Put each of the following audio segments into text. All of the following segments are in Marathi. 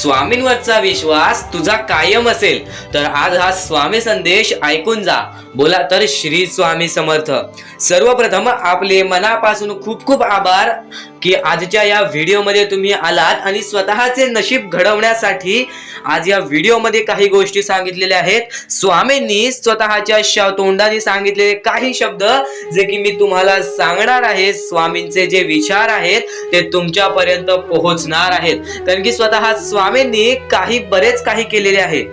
स्वामींवरचा विश्वास तुझा कायम असेल तर आज हा स्वामी संदेश ऐकून जा। बोला तर श्री स्वामी समर्थ। सर्वप्रथम आपले मनापासून खूप खूप आभार की आजच्या या व्हिडिओमध्ये तुम्ही आलात आणि स्वतःचे नशीब घडवण्यासाठी आज या व्हिडिओमध्ये काही गोष्टी सांगितलेल्या आहेत। स्वामींनी स्वतःच्या तोंडाने सांगितलेले काही शब्द जे की मी तुम्हाला सांगणार आहे, स्वामींचे जे विचार आहेत ते तुमच्यापर्यंत पोहोचणार आहेत। कारण की स्वतः स्वामींनी बरेच काही केलेले आहे,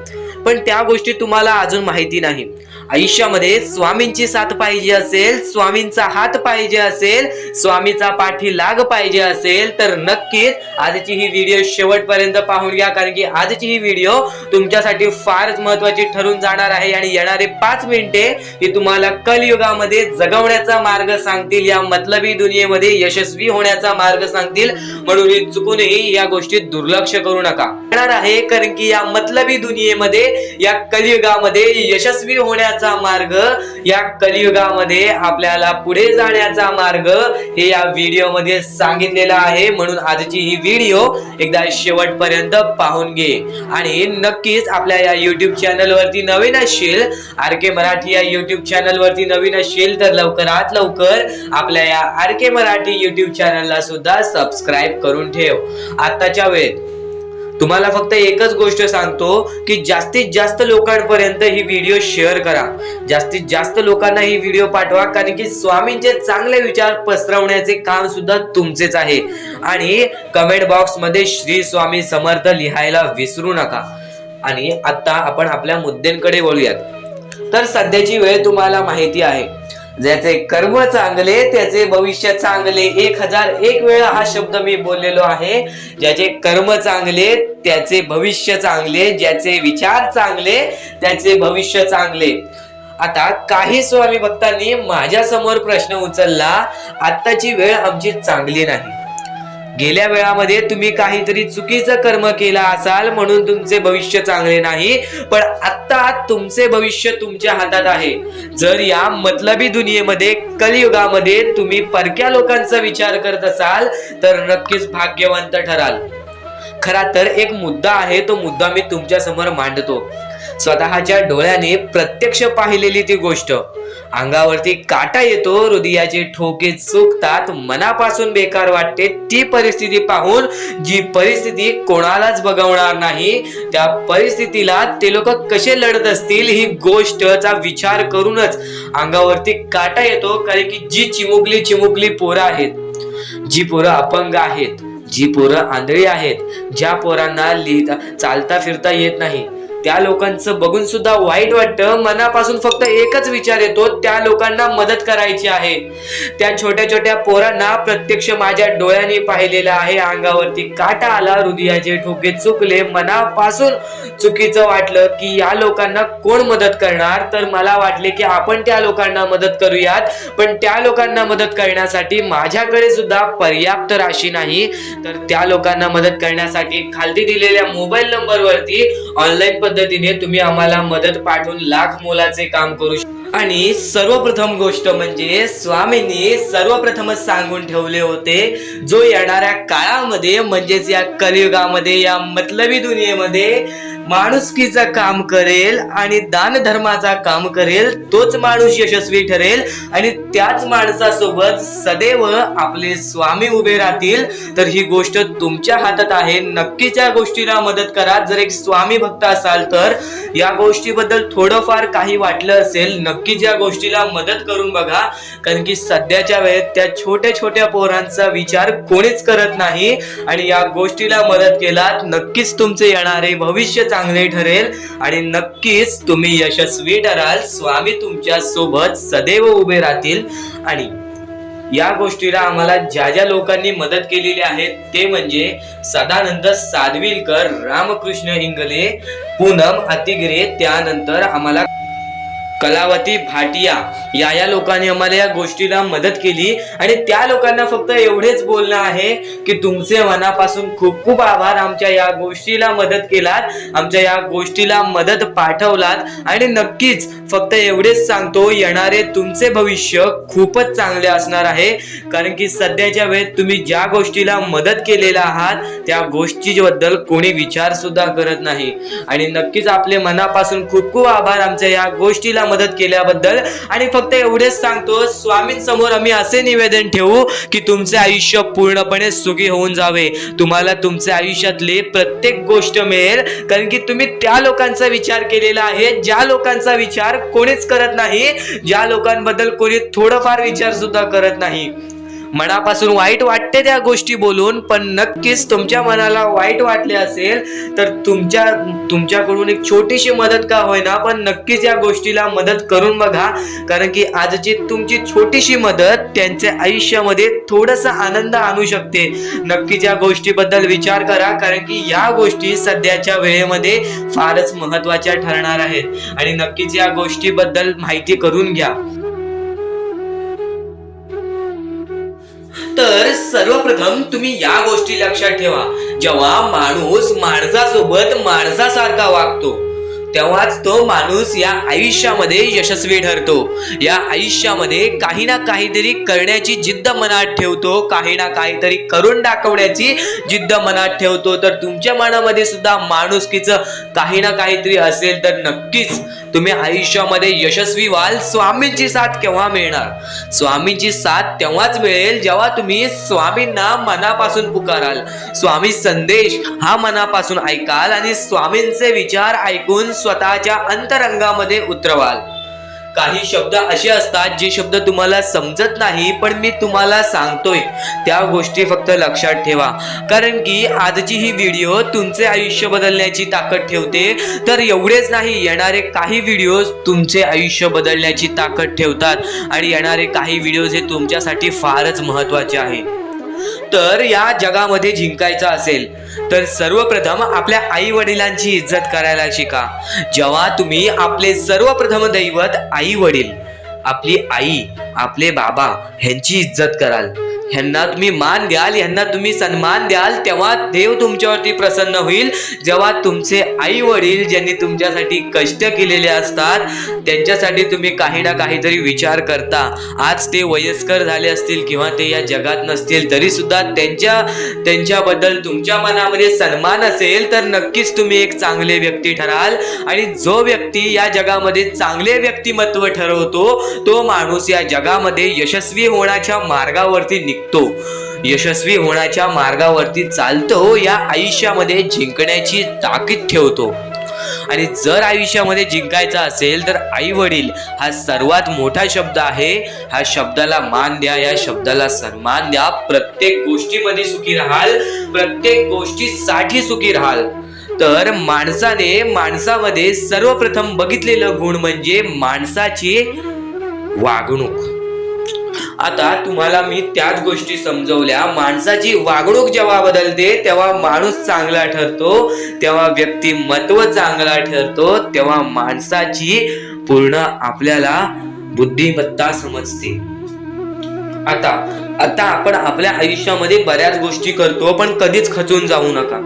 पण त्या गोष्टी तुम्हाला अजून माहिती नाही। आयुष्यामध्ये स्वामींची साथ पाहिजे असेल, स्वामींचा हात पाहिजे असेल, स्वामीचा पाठीलाग पाहिजे असेल तर नक्कीच आजची ही व्हिडिओ शेवटपर्यंत पाहून घ्या। कारण की आजची ही व्हिडिओ तुमच्यासाठी फारच महत्त्वाची ठरून जाणार आहे आणि येणारे 5 मिनिटे ही तुम्हाला कलियुगामध्ये जगवण्याचा मार्ग सांगतील, या मतलबी दुनियेमध्ये यशस्वी होण्याचा मार्ग सांगतील। म्हणून चुकूनही या गोष्टीत दुर्लक्ष करू नका आहे, कारण की या मतलबी दुनियेमध्ये, या कलियुगामध्ये यशस्वी होण्याचा मार्ग, या कलियुगामध्ये आपल्याला पुढे जाण्याचा मार्ग हे या व्हिडिओ मध्ये सांगितलेला आहे। म्हणून आजची ही व्हिडिओ एकदा शेवटपर्यंत पाहून घे आणि नक्कीच आपल्या या YouTube चॅनल वरती नवीन असेल, RK मराठी या YouTube चॅनल वरती नवीन असेल तर लवकरात लवकर आपल्या या RK मराठी YouTube चॅनलला सुद्धा सबस्क्राइब करून ठेव। आताच्या वेळेत तुम्हाला फक्त एकच गोष्ट सांगतो की जास्तीत जास्त लोकांपर्यंत ही व्हिडिओ शेअर करा, जास्तीत जास्त लोकांना ही व्हिडिओ पाठवा, कारण की स्वामींचे चांगले विचार पसरवण्याचे काम सुद्धा तुमचेच आहे। आणि कमेंट बॉक्स मध्ये श्री स्वामी समर्थ लिहायला विसरू नका। आणि आता आपण आपल्या मुद्द्यांकडे वळूयात। तर सध्याची वेळ तुम्हाला माहिती आहे, ज्याचे कर्म चांगले त्याचे भविष्य चांगले। 1001 वेळा हा शब्द मी बोललेलो आहे। ज्याचे कर्म चांगले त्याचे भविष्य चांगले, ज्याचे विचार चांगले त्याचे भविष्य चांगले। आता काही स्वामी भक्तांनी माझ्या समोर प्रश्न उचलला, आत्ताची वेळ आमची चांगली नाही, गेल्या वेळामध्ये तुम्ही काहीतरी चुकीचं कर्म केला असाल म्हणून तुमचे भविष्य चांगले नाही, पण आता तुमचे भविष्य तुमच्या हातात आहे। जर या मतलबी दुनियेमध्ये, कलियुगामध्ये तुम्ही परक्या लोकांचा विचार करत असाल तर नक्कीच भाग्यवंत ठराल। खरा तर एक मुद्दा आहे, तो मुद्दा मी तुमच्या समोर मांडतो। स्वतःच्या डोळ्याने प्रत्यक्ष पाहिलेली ती गोष्ट, अंगावरती काटा येतो, हृदयाचे ठोके चुकतात, मनापासून बेकार वाटते, ती परिस्थिती पाहून जी परिस्थिती कोणालाच बघवणार नाही, त्या परिस्थितीला ते लोक कसे लढत असतील ही गोष्टचा विचार करूनच अंगावरती काटा येतो। कारण की जी चिमुकली पोरं आहेत, जी पोरं अपंग आहेत, जी पोरं आंधळी आहेत, ज्या पोरांना चालता फिरता येत नाही, त्या लोकांचं बघून सुद्धा वाईट वाटतं। मनापासून फक्त एकच विचार येतो, त्या लोकांना मदत करायची आहे। त्या छोट्या छोट्या पोरांना प्रत्यक्ष माझ्या डोळ्यांनी पाहिलेलं आहे, अंगावरती काटा आला, हृदयाचे ठोके चुकले, मनापासून चुकीचं वाटलं की या लोकांना कोण मदत करणार। तर मला वाटले की आपण त्या लोकांना मदत करूयात, पण त्या लोकांना मदत करण्यासाठी माझ्याकडे सुद्धा पर्याप्त राशी नाही। तर त्या लोकांना मदत करण्यासाठी खाली दिलेल्या मोबाईल नंबरवरती ऑनलाईन पद्धतीने तुम्ही आम्हाला मदत पाठवून लाख मोलाचे काम करू शकता। आणि सर्वप्रथम गोष्ट म्हणजे स्वामींनी सर्वप्रथमच सांगून ठेवले होते, जो येणाऱ्या काळामध्ये म्हणजेच या कलियुगामध्ये, या मतलबी दुनियेमध्ये माणुसकीचं काम करेल आणि दान धर्माचा काम करेल तोच माणूस यशस्वी ठरेल, आणि त्याच माणसासोबत सदैव आपले स्वामी उभे राहतील। तर ही गोष्ट तुमच्या हातात आहे, नक्कीच या गोष्टीला मदत करा। जर एक स्वामी भक्त असाल तर या गोष्टीबद्दल थोडंफार काही वाटलं असेल, नक्कीच या गोष्टीला मदत करून बघा। कारण की सध्याच्या वेळेत त्या छोट्या छोट्या पोरांचा विचार कोणीच करत नाही, आणि या गोष्टीला मदत केलात नक्कीच तुमचे येणारे भविष्य चांगले ठरेल आणि नक्कीच तुम्ही यशस्वी ठराल। स्वामी तुमच्या सोबत सदैव उभे राहतील। आणि या गोष्टीला आम्हाला ज्या लोकांनी मदत केलेली आहे ते म्हणजे सदानंद सादविलकर, रामकृष्ण इंगले, पूनम अतिगिरे, त्यानंतर आम्हाला कलावती भाटिया या लोकांनी आम्हाला या गोष्टीला मदत केली आणि त्या लोकांना फक्त एवढेच बोलणं आहे की तुमचे मनापासून खूप खूप आभार, आमच्या या गोष्टीला मदत केलात, आमच्या या गोष्टीला मदत पाठवलात आणि नक्कीच फक्त एवढेच सांगतो, येणारे तुमचे भविष्य खूपच चांगले असणार आहे. कारण की सध्याच्या वेळेत तुम्ही ज्या गोष्टीला मदत केलेला आहात त्या गोष्टीबद्दल कोणी विचार सुद्धा करत नाही आणि नक्कीच आपले मनापासून खूप खूप आभार आमच्या या गोष्टीला मदत केल्याबद्दल. आणि फक्त एवढेच सांगतो, स्वामींसमोर आम्ही असे निवेदन ठेवू की तुमचे आयुष्य पूर्णपणे सुखी होऊन जावे, तुम्हाला तुमच्या आयुष्यातली प्रत्येक गोष्ट मिळेल. कारण की तुम्ही त्या लोकांचा विचार केलेला आहे ज्या लोकांचा विचार कोणीच करत नाही, ज्या लोकांबद्दल कोणी थोडंफार विचार सुद्धा करत नाही. मनापासून वाईट वाटते त्या गोष्टी बोलून, पण नक्कीच तुमच्या मनाला वाईट वाटले असेल तर तुमच्याकडून एक छोटीशी मदत का होईना पण नक्कीच या गोष्टीला मदत करून बघा. कारण की आजची तुमची छोटीशी मदत त्यांच्या आयुष्यामध्ये थोडासा आनंद आणू शकते. नक्कीच या गोष्टीबद्दल विचार करा, कारण की या गोष्टी सध्याच्या वेळेमध्ये फारच महत्त्वाच्या ठरणार आहेत आणि नक्कीच या गोष्टीबद्दल माहिती करून घ्या. तर सर्वप्रथम तुम्ही या गोष्टी लक्षात ठेवा, जेव्हा माणूस माणसासोबत माणसासारखा वागतो तेव्हाच तो माणूस या आयुष्यामध्ये यशस्वी ठरतो. या आयुष्यामध्ये काही ना काहीतरी करण्याची जिद्द मनात ठेवतो, काही ना काहीतरी करून दाखवण्याची जिद्द मनात ठेवतो. तर तुमच्या मनामध्ये सुद्धा माणुसकीचं काही ना काहीतरी असेल तर नक्कीच तुम्ही आयुष्यामध्ये यशस्वी व्हाल. स्वामींची साथ केव्हा मिळणार? स्वामींची साथ तेव्हाच मिळेल जेव्हा तुम्ही स्वामींना मनापासून पुकाराल, स्वामी संदेश हा मनापासून ऐकाल आणि स्वामींचे विचार ऐकून स्वतःच्या अंतरंगामध्ये उतरवाल. काही शब्द असे असतात जे शब्द तुम्हाला समजत नाही, पण मी तुम्हाला सांगतोय त्या गोष्टी फक्त लक्षात ठेवा. कारण की आजची ही व्हिडिओ तुमचे आयुष्य बदलण्याची ताकद ठेवते. तर एवढेच नाही, येणारे काही व्हिडिओ तुमचे आयुष्य बदलण्याची ताकद ठेवतात आणि येणारे काही व्हिडिओ हे तुमच्यासाठी फारच महत्त्वाचे आहे. तर या जगामध्ये जिंकायचं असेल तर सर्वप्रथम आपल्या आई वडिलांची इज्जत करायला शिका. जेव्हा तुम्ही आपले सर्वप्रथम दैवत आई वडील, आपली आई, आपले बाबा ह्यांची इज्जत कराल, ह्यांना तुम्ही मान द्याल, ह्यांना तुम्ही सन्मान द्याल, तेव्हा देव तुमच्यावरती प्रसन्न होईल. जेव्हा तुमचे आई वडील ज्यांनी तुमच्यासाठी कष्ट केलेले असतात त्यांच्यासाठी तुम्ही काही ना काहीतरी विचार करता, आज ते वयस्कर झाले असतील किंवा ते या जगात नसतील तरी सुद्धा त्यांच्याबद्दल तुमच्या मनामध्ये सन्मान असेल तर नक्कीच तुम्ही एक चांगले व्यक्ती ठराल. आणि जो व्यक्ती या जगामध्ये चांगले व्यक्तिमत्व ठरवतो तो माणूस या जगामध्ये यशस्वी होण्याच्या मार्गावरती यशस्वी होण्याच्या मार्गावरती चालतो, या आयुष्यामध्ये जिंकण्याची ताकद ठेवतो. आणि जर आयुष्यामध्ये जिंकायचं असेल तर आई वडील हा सर्वात मोठा शब्द आहे. ह्या शब्दाला मान द्या, या शब्दाला सन्मान द्या. प्रत्येक गोष्टीमध्ये सुखी राहाल, प्रत्येक गोष्टीसाठी सुखी राहाल. तर माणसामध्ये सर्वप्रथम बघितलेलं गुण म्हणजे माणसाची वागणूक. आता तुम्हाला मी त्याच गोष्टी समजवल्या. माणसाची वागणूक जेव्हा बदलते तेव्हा माणूस चांगला ठरतो, तेव्हा व्यक्तिमत्व चांगला ठरतो, तेव्हा माणसाची पूर्ण आपल्याला बुद्धिमत्ता समजते. आता आपण आपल्या आयुष्यामध्ये बऱ्याच गोष्टी करतो, पण कधीच खचून जाऊ नका.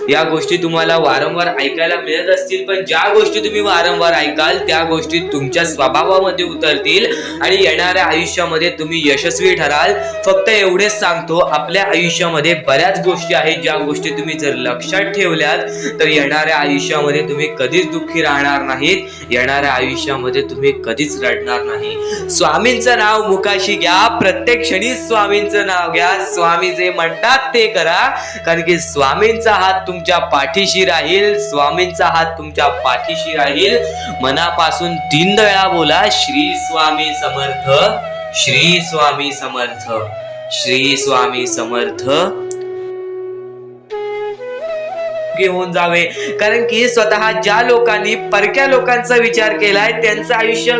या गोष्टी तुम्हाला वारंवार ऐकायला मिळत असतील, पण ज्या गोष्टी तुम्ही वारंवार ऐकाल त्या गोष्टी तुमच्या स्वभावामध्ये उतरतील आणि येणाऱ्या आयुष्यामध्ये तुम्ही यशस्वी ठराल. फक्त एवढेच सांगतो, आपल्या आयुष्यामध्ये बऱ्याच गोष्टी आहेत ज्या गोष्टी तुम्ही जर लक्षात ठेवल्यात तर येणाऱ्या आयुष्यामध्ये तुम्ही कधीच दुःखी राहणार नाहीत, येणाऱ्या आयुष्यामध्ये तुम्ही कधीच रडणार नाही. स्वामींचं नाव मुखाशी घ्या, प्रत्येक क्षणी स्वामींचं नाव घ्या, स्वामी जे म्हणतात ते करा. कारण की स्वामींचा हात तुमच्या पाठीशी राहील, स्वामींचा हात तुमच्या पाठीशी राहील. मनापासून 3 वेळा बोला, श्री स्वामी समर्थ, श्री स्वामी समर्थ, श्री स्वामी समर्थ. सुखी होऊन जावे, कारण की स्वतः ज्या लोकांनी परक्या लोकांचा विचार केलाय त्यांचं आयुष्य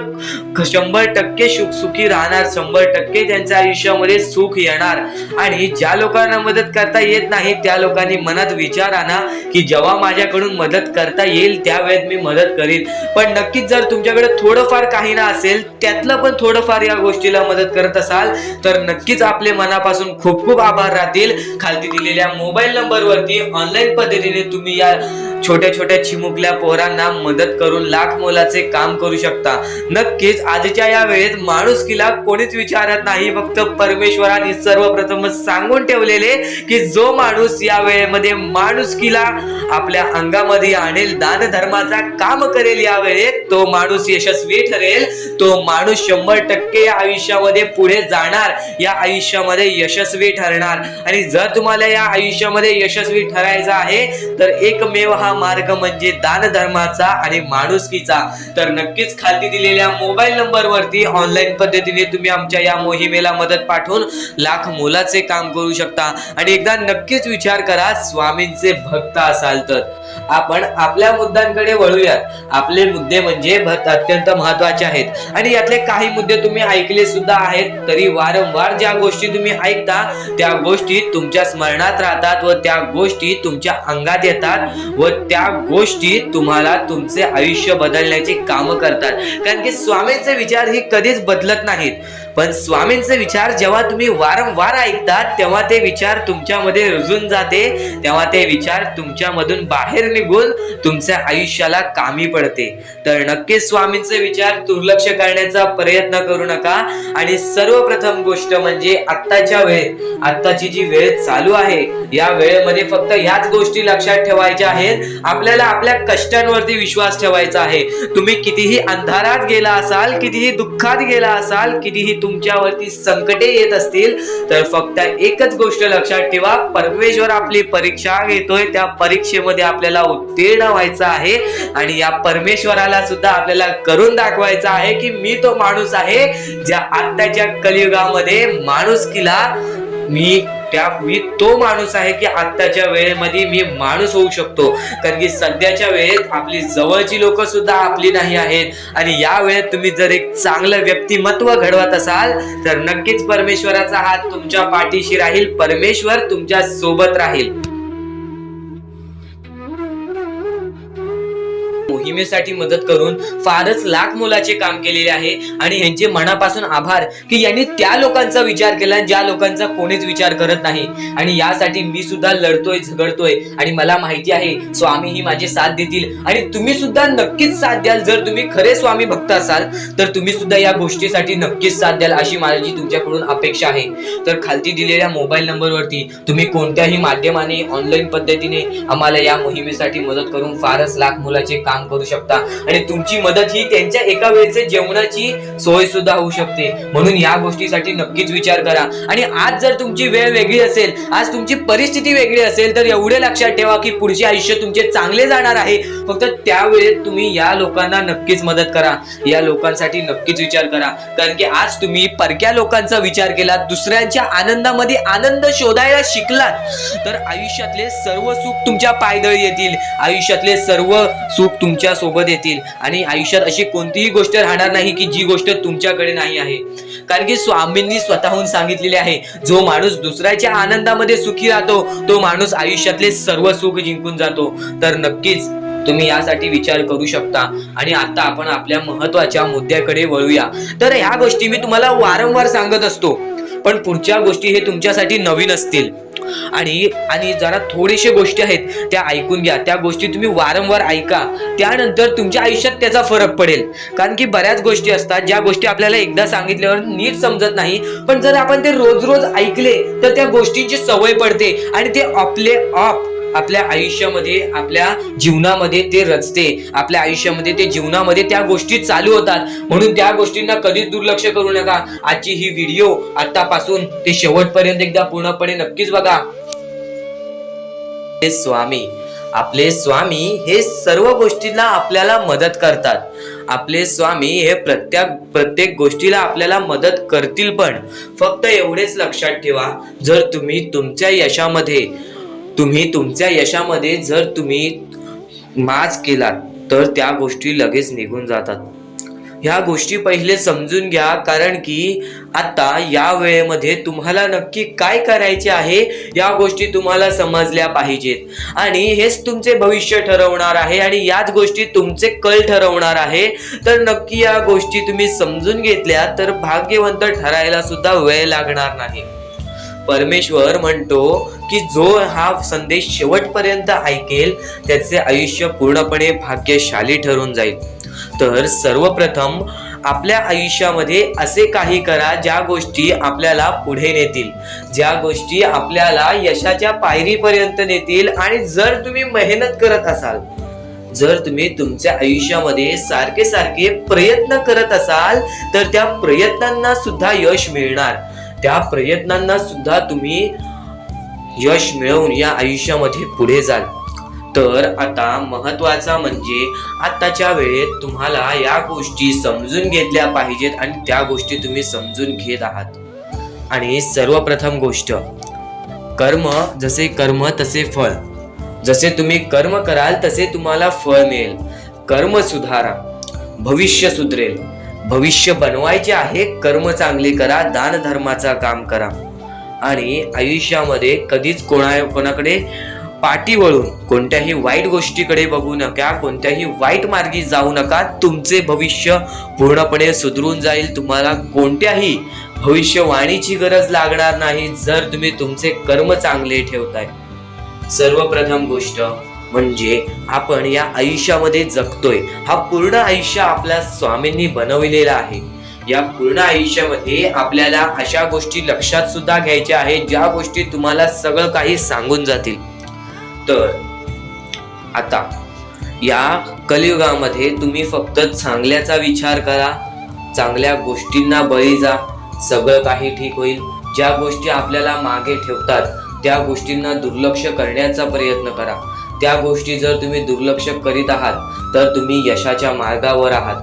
100% सुखी राहणार, 100% त्यांच्या आयुष्यामध्ये सुख येणार. आणि ज्या लोकांना मदत करता येत नाही त्या लोकांनी मनात विचार आणा की जेव्हा माझ्याकडून मदत करता येईल त्यावेळेस मी मदत करीन. पण नक्कीच जर तुमच्याकडे थोडंफार काही ना असेल त्यातलं पण थोडंफार या गोष्टीला मदत करत असाल तर नक्कीच आपले मनापासून खूप खूप आभार राहतील. खालती दिलेल्या मोबाईल नंबरवरती ऑनलाईन पद्धतीने तुम्ही या छोट्या छोट्या चिमुकल्या पोरांना मदत करून लाख मोलाचे काम करू शकता. नक्कीच आजच्या या वेळेत माणुसकीला कोणीच विचारत नाही, फक्त परमेश्वराने सर्वप्रथम सांगून ठेवलेले की जो माणूस या वेळेमध्ये माणुसकीला आपल्या अंगामध्ये आणेल, दान धर्माचा काम करेल, या वेळेत तो माणूस यशस्वी ठरेल. तो माणूस 100% या आयुष्यामध्ये पुढे जाणार, या आयुष्यामध्ये यशस्वी ठरणार. आणि जर तुम्हाला या आयुष्यामध्ये यशस्वी ठरायचं आहे तर एकमेव हा मार्ग म्हणजे दान धर्माचा आणि माणुसकीचा. तर नक्कीच खाली दिलेल्या मोबाईल नंबरवरती ऑनलाईन पद्धतीने तुम्ही आमच्या या मोहिमेला मदत पाठवून लाख मोलाचे काम करू शकता. आणि एकदा नक्कीच विचार करा, स्वामींचे भक्त असाल तर. आपण आपल्या मुद्द्यांकडे वळूयात. आपले मुद्दे म्हणजे अत्यंत महत्वाचे आहेत आणि यातले काही मुद्दे तुम्ही ऐकले सुद्धा आहेत, तरी वारंवार ज्या गोष्टी तुम्ही ऐकता त्या गोष्टी तुमच्या स्मरणात राहतात व त्या गोष्टी तुमच्या अंगात येतात व त्या गोष्टी तुम्हाला तुमचे आयुष्य बदलण्याची काम करतात. कारण की स्वामींचे विचार हे कधीच बदलत नाहीत, पण स्वामींचे विचार जेव्हा तुम्ही वारंवार ऐकतात तेव्हा ते विचार तुमच्यामध्ये रुजून जाते, तेव्हा ते विचार तुमच्यामधून बाहेर निघून तुमच्या आयुष्याला कामी पडते. तर नक्कीच स्वामींचे विचार दुर्लक्ष करण्याचा प्रयत्न करू नका. आणि सर्वप्रथम गोष्ट म्हणजे आत्ताच्या वेळेत, आत्ताची जी वेळ चालू आहे या वेळेमध्ये फक्त ह्याच गोष्टी लक्षात ठेवायच्या आहेत. आपल्याला आपल्या कष्टांवरती विश्वास ठेवायचा आहे. तुम्ही कितीही अंधारात गेला असाल, कितीही दुःखात गेला असाल, कितीही तुमच्यावरती संकटे येत असतील तर फक्त एकच गोष्ट लक्षात ठेवा, परमेश्वर आपली परीक्षा घेतोय, त्या परीक्षेमध्ये आपल्याला उत्तीर्ण व्हायचं आहे. आणि या परमेश्वराला सुद्धा आपल्याला करून दाखवायचं आहे की मी तो माणूस आहे ज्या आत्ताच्या कलियुगामध्ये माणुसकीला मी तो माणूस आहे की आत्ताच्या वेळेमध्ये मी माणूस होऊ शकतो. कारण की सध्याच्या वेळेत आपली जवळची लोक सुद्धा आपली नाही आहेत. आणि या वेळेत तुम्ही जर एक चांगलं व्यक्तिमत्व घडवत असाल तर नक्कीच परमेश्वराचा हात तुमच्या पाठीशी राहील, परमेश्वर तुमच्या सोबत राहील. मोहिमेसाठी मदत करून फारच लाख मोलाचे काम केलेले आहे आणि यांचे मनापासून आभार की यांनी त्या लोकांचा विचार केला ज्या लोकांचा कोणीच विचार करत नाही. आणि यासाठी मी सुद्धा लढतोय, झगडतोय आणि मला माहिती आहे स्वामी ही माझी साथ देतील आणि तुम्ही सुद्धा नक्कीच साथ द्याल. जर तुम्ही खरे स्वामी भक्त असाल तर तुम्ही सुद्धा या गोष्टीसाठी नक्कीच साथ द्याल अशी माझी तुमच्याकडून अपेक्षा आहे. तर खालती दिलेल्या मोबाईल नंबरवरती तुम्ही कोणत्याही माध्यमाने ऑनलाईन पद्धतीने आम्हाला या मोहिमेसाठी मदत करून फारच लाख मोलाचे काम करू शकता. आणि तुमची मदत ही त्यांच्या एका वेळेचे जेवणाची सोय सुद्धा होऊ शकते. म्हणून या गोष्टीसाठी नक्कीच विचार करा. आणि आज जर तुमची वेळ वेगळी असेल, आज तुमची परिस्थिती वेगळी असेल तर एवढे लक्षात ठेवा की पुढचे आयुष्य तुमचे चांगले जाणार आहे. फक्त त्यावेळेत तुम्ही या लोकांना नक्कीच मदत करा, या लोकांसाठी नक्कीच विचार करा. कारण की आज तुम्ही परक्या लोकांचा विचार केला, दुसऱ्यांच्या आनंदामध्ये आनंद शोधायला शिकलात तर आयुष्यातले सर्व सुख तुमच्या पायदळी येतील, आयुष्यातले सर्व सुख तुमच्या सोबत येतील. आणि आयुष्यात अशी कोणतीही गोष्ट राहणार नाही की जी गोष्ट तुमच्याकडे नाही आहे. कारण की स्वामींनी स्वतःहून सांगितलेले आहे, जो माणूस दुसऱ्याच्या आनंदामध्ये सुखी राहतो तो माणूस आयुष्यातले सर्व सुख जिंकून जातो. तर नक्कीच तुम्ही यासाठी विचार करू शकता. आणि आता आपण आपल्या महत्वाच्या मुद्द्याकडे वळूया. तर ह्या गोष्टी मी तुम्हाला वारंवार सांगत असतो, पण पुढच्या गोष्टी हे तुमच्यासाठी नवीन असतील आणि जरा थोडेशे गोष्टी आहेत त्या ऐकून घ्या. त्या गोष्टी तुम्ही वारंवार ऐका, त्यानंतर तुमच्या आयुष्यात त्याचा फरक पडेल. कारण की बऱ्याच गोष्टी असतात ज्या गोष्टी आपल्याला एकदा सांगितल्यावर नीट समजत नाही, पण जर आपण ते रोज रोज ऐकले तर त्या गोष्टींची सवय पडते आणि ते आपल्या आयुष्यामध्ये, आपल्या जीवनामध्ये ते रचते, आपल्या आयुष्यामध्ये ते जीवनामध्ये त्या गोष्टी चालू होतात. म्हणून त्या गोष्टींना कधीच दुर्लक्ष करू नका. आजची ही व्हिडिओ आतापासून ते शेवटपर्यंत एकदा पूर्णपणे नक्कीच बघा. आपले स्वामी हे सर्व गोष्टींना आपल्याला मदत करतात. आपले स्वामी हे प्रत्येक गोष्टीला आपल्याला मदत करतील. पण फक्त एवढेच लक्षात ठेवा, जर तुम्ही तुमच्या यशामध्ये तुम्ही तुमच्या यशामध्ये जर तुम्ही माज केलात तर त्या गोष्टी लगेच निघून जातात. ह्या गोष्टी पहिले समजून घ्या, कारण की आता या वेळेमध्ये तुम्हाला नक्की काय करायचे आहे या गोष्टी तुम्हाला समजल्या पाहिजेत आणि हेच तुमचे भविष्य ठरवणार आहे आणि याच गोष्टी तुमचे कल ठरवणार आहे. तर नक्की या गोष्टी तुम्ही समजून घेतल्या तर भाग्यवंत ठरायला सुद्धा वेळ लागणार नाही. परमेश्वर म्हणतो की जो हा संदेश शेवटपर्यंत ऐकेल त्याचे आयुष्य पूर्णपणे भाग्यशाली ठरून जाईल. तर सर्वप्रथम आपल्या आयुष्यामध्ये असे काही करा ज्या गोष्टी आपल्याला पुढे नेतील, ज्या गोष्टी आपल्याला यशाच्या पायरीपर्यंत नेतील. आणि जर तुम्ही मेहनत करत असाल, जर तुम्ही तुमच्या आयुष्यामध्ये सारखे सारखे प्रयत्न करत असाल तर त्या प्रयत्नांना सुद्धा यश मिळणार. त्या प्रयत्नांना सुद्धा तुम्ही यश मिळवून या आयुष्यामध्ये पुढे जाल. तर आता महत्वाचा म्हणजे आताच्या वेळेत तुम्हाला या गोष्टी समजून घेतल्या पाहिजेत आणि त्या गोष्टी तुम्ही समजून घेत आहात. आणि सर्वप्रथम गोष्ट, कर्म जसे कर्म तसे फळ. जसे तुम्ही कर्म कराल तसे तुम्हाला फळ मिळेल. कर्म सुधारा, भविष्य सुधरेल. भविष्य बनवायचे आहे, कर्म चांगले करा, दान धर्माचा काम करा आणि आयुष्यामध्ये कधीच कोणाकडे पाठी वळून कोणत्याही वाईट गोष्टीकडे बघू नका, कोणत्याही वाईट मार्गी जाऊ नका. तुमचे भविष्य पूर्णपणे सुधरून जाईल. तुम्हाला कोणत्याही भविष्यवाणीची गरज लागणार नाही जर तुम्ही तुमचे कर्म चांगले ठेवताय. सर्वप्रथम गोष्ट म्हणजे आपण या आयुष्यामध्ये जगतोय, हा पूर्ण आयुष्य आपल्या स्वामींनी बनविलेला आहे. या पूर्ण आयुष्यामध्ये आपल्याला अशा गोष्टी लक्षात सुद्धा घ्यायच्या आहेत ज्या गोष्टी तुम्हाला सगळं काही सांगून जातील. तर आता या कलियुगामध्ये तुम्ही फक्त चांगल्याचा विचार करा, चांगल्या गोष्टींना बळी जा, सगळं काही ठीक होईल. ज्या गोष्टी आपल्याला मागे ठेवतात त्या गोष्टींना दुर्लक्ष करण्याचा प्रयत्न करा. त्या गोष्टी जर तुम्ही दुर्लक्ष करीत आहात तर तुम्ही यशाच्या मार्गावर आहात.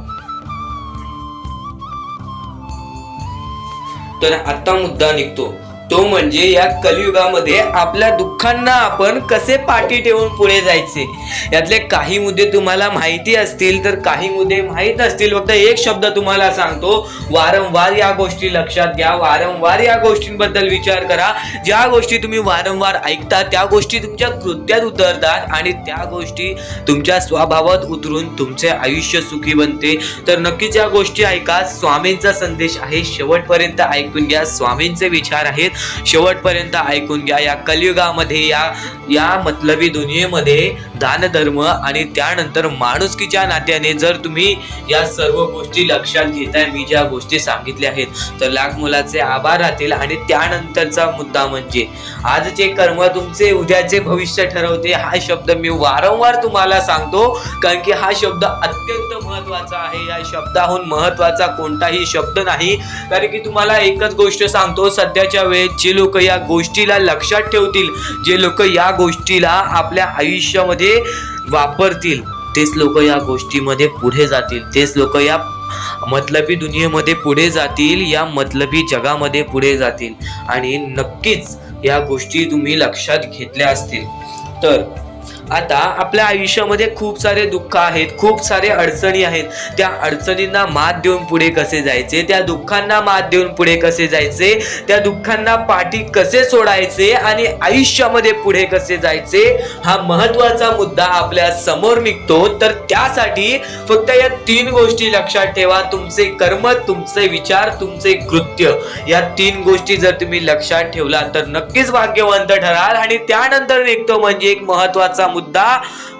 तर आता मुद्दा निघतो तो म्हणजे या कलियुगामध्ये आपल्या दुःखांना आपण कसे पाठी ठेवून पुढे जायचे. यातले काही मुद्दे तुम्हाला माहिती असतील तर काही मुद्दे माहीत नसतील. फक्त एक शब्द तुम्हाला सांगतो, वारंवार या गोष्टी लक्षात घ्या, वारंवार या गोष्टींबद्दल विचार करा. ज्या गोष्टी तुम्ही वारंवार ऐकता त्या गोष्टी तुमच्या कृत्यात उतरतात आणि त्या गोष्टी तुमच्या स्वभावात उतरून तुमचे आयुष्य सुखी बनते. तर नक्कीच या गोष्टी ऐका. स्वामींचा संदेश आहे, शेवटपर्यंत ऐकून घ्या. स्वामींचे विचार आहेत, शेवटपर्यंत ऐकून घ्या. या कलियुगामध्ये या मतलबी दुनियेमध्ये दानधर्म आणि त्यानंतर माणुसकीच्या नात्याने जर तुम्ही या सर्व गोष्टी लक्षात घेताय, मी ज्या गोष्टी सांगितल्या आहेत, तर लाख मुलाचे आभार राहतील. आणि त्यानंतरचा मुद्दा म्हणजे आजचे कर्म तुमचे उद्याचे भविष्य ठरवते. हा शब्द मी वारंवार तुम्हाला सांगतो कारण की हा शब्द अत्यंत महत्वाचा आहे. या शब्दाहून महत्वाचा कोणताही शब्द नाही. कारण की तुम्हाला एकच गोष्ट सांगतो, सध्याच्या वेळेत जे लोक या गोष्टीला लक्षात ठेवतील, जे लोक या गोष्टीला आपल्या आयुष्यामध्ये वापरतील, तेच लोक या गोष्टीमध्ये पुढे जातील. तेच लोक या मतलबी दुनियेमध्ये पुढे जातील, या मतलबी जगामध्ये पुढे जातील. आणि नक्कीच या गोष्टी तुम्ही लक्षात घेतल्या असतील. तर आता आपल्या आयुष्यामध्ये खूप सारे दुःख आहेत, खूप सारे अडचणी आहेत. त्या अडचणींना मात देऊन पुढे कसे जायचे, त्या दुःखांना मात देऊन पुढे कसे जायचे, त्या दुःखांना पाठी कसे सोडायचे आणि आयुष्यामध्ये पुढे कसे जायचे, हा महत्वाचा मुद्दा आपल्या समोर निघतो. तर त्यासाठी फक्त या 3 गोष्टी लक्षात ठेवा. तुमचे कर्म, तुमचे विचार, तुमचे कृत्य, या 3 गोष्टी जर तुम्ही लक्षात ठेवला तर नक्कीच भाग्यवंत ठराल. आणि त्यानंतर निघतो म्हणजे एक महत्वाचा मुद्दा,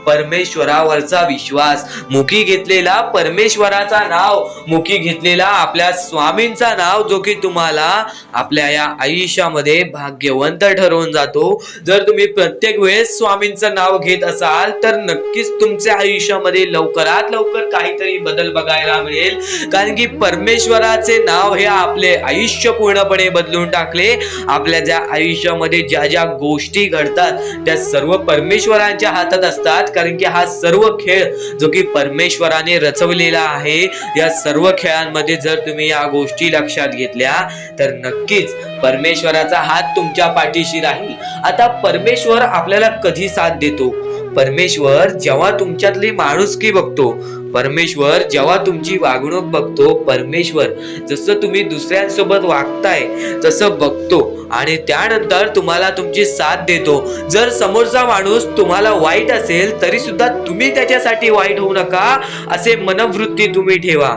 परमेश्वरावरचा विश्वास. मुखी घेतलेला परमेश्वराचा नाव, मुखी घेतलेला आपल्या स्वामींचा नाव, जो की तुम्हाला आपल्या या आयुष्यामध्ये भाग्यवंत ठरवून जातो. जर तुम्ही प्रत्येक वेळेस स्वामींचं नाव घेत असाल तर नक्कीच तुमच्या आयुष्यामध्ये लवकरात लवकर काहीतरी बदल बघायला मिळेल. कारण की परमेश्वराचे नाव हे आपले आयुष्य पूर्णपणे बदलून टाकले. आपल्या ज्या आयुष्यामध्ये ज्या ज्या गोष्टी घडतात त्या सर्व परमेश्वरांच्या स्वामींच्या हातात असतात, कारण की हा सर्व खेळ जो की परमेश्वराने रचवलेला आहे, या सर्व खेळांमध्ये जर तुम्ही या गोष्टी लक्षात घेतल्या तर नक्कीच परमेश्वराचा हात तुमच्या पाठीशी राहील. आता परमेश्वर आपल्याला कधी साथ देतो? परमेश्वर जेव्हा तुमच्यातली माणुसकी बघतो, परमेश्वर जेव्हा तुमची वागणूक बघतो, परमेश्वर जसं तुम्ही दुसऱ्यांसोबत वागताय तसं बघतो आणि त्यानंतर तुम्हाला तुमची साथ देतो. जर समोरचा माणूस तुम्हाला वाईट असेल तरी सुद्धा तुम्ही त्याच्यासाठी वाईट होऊ नका असे मनोवृत्ती तुम्ही ठेवा.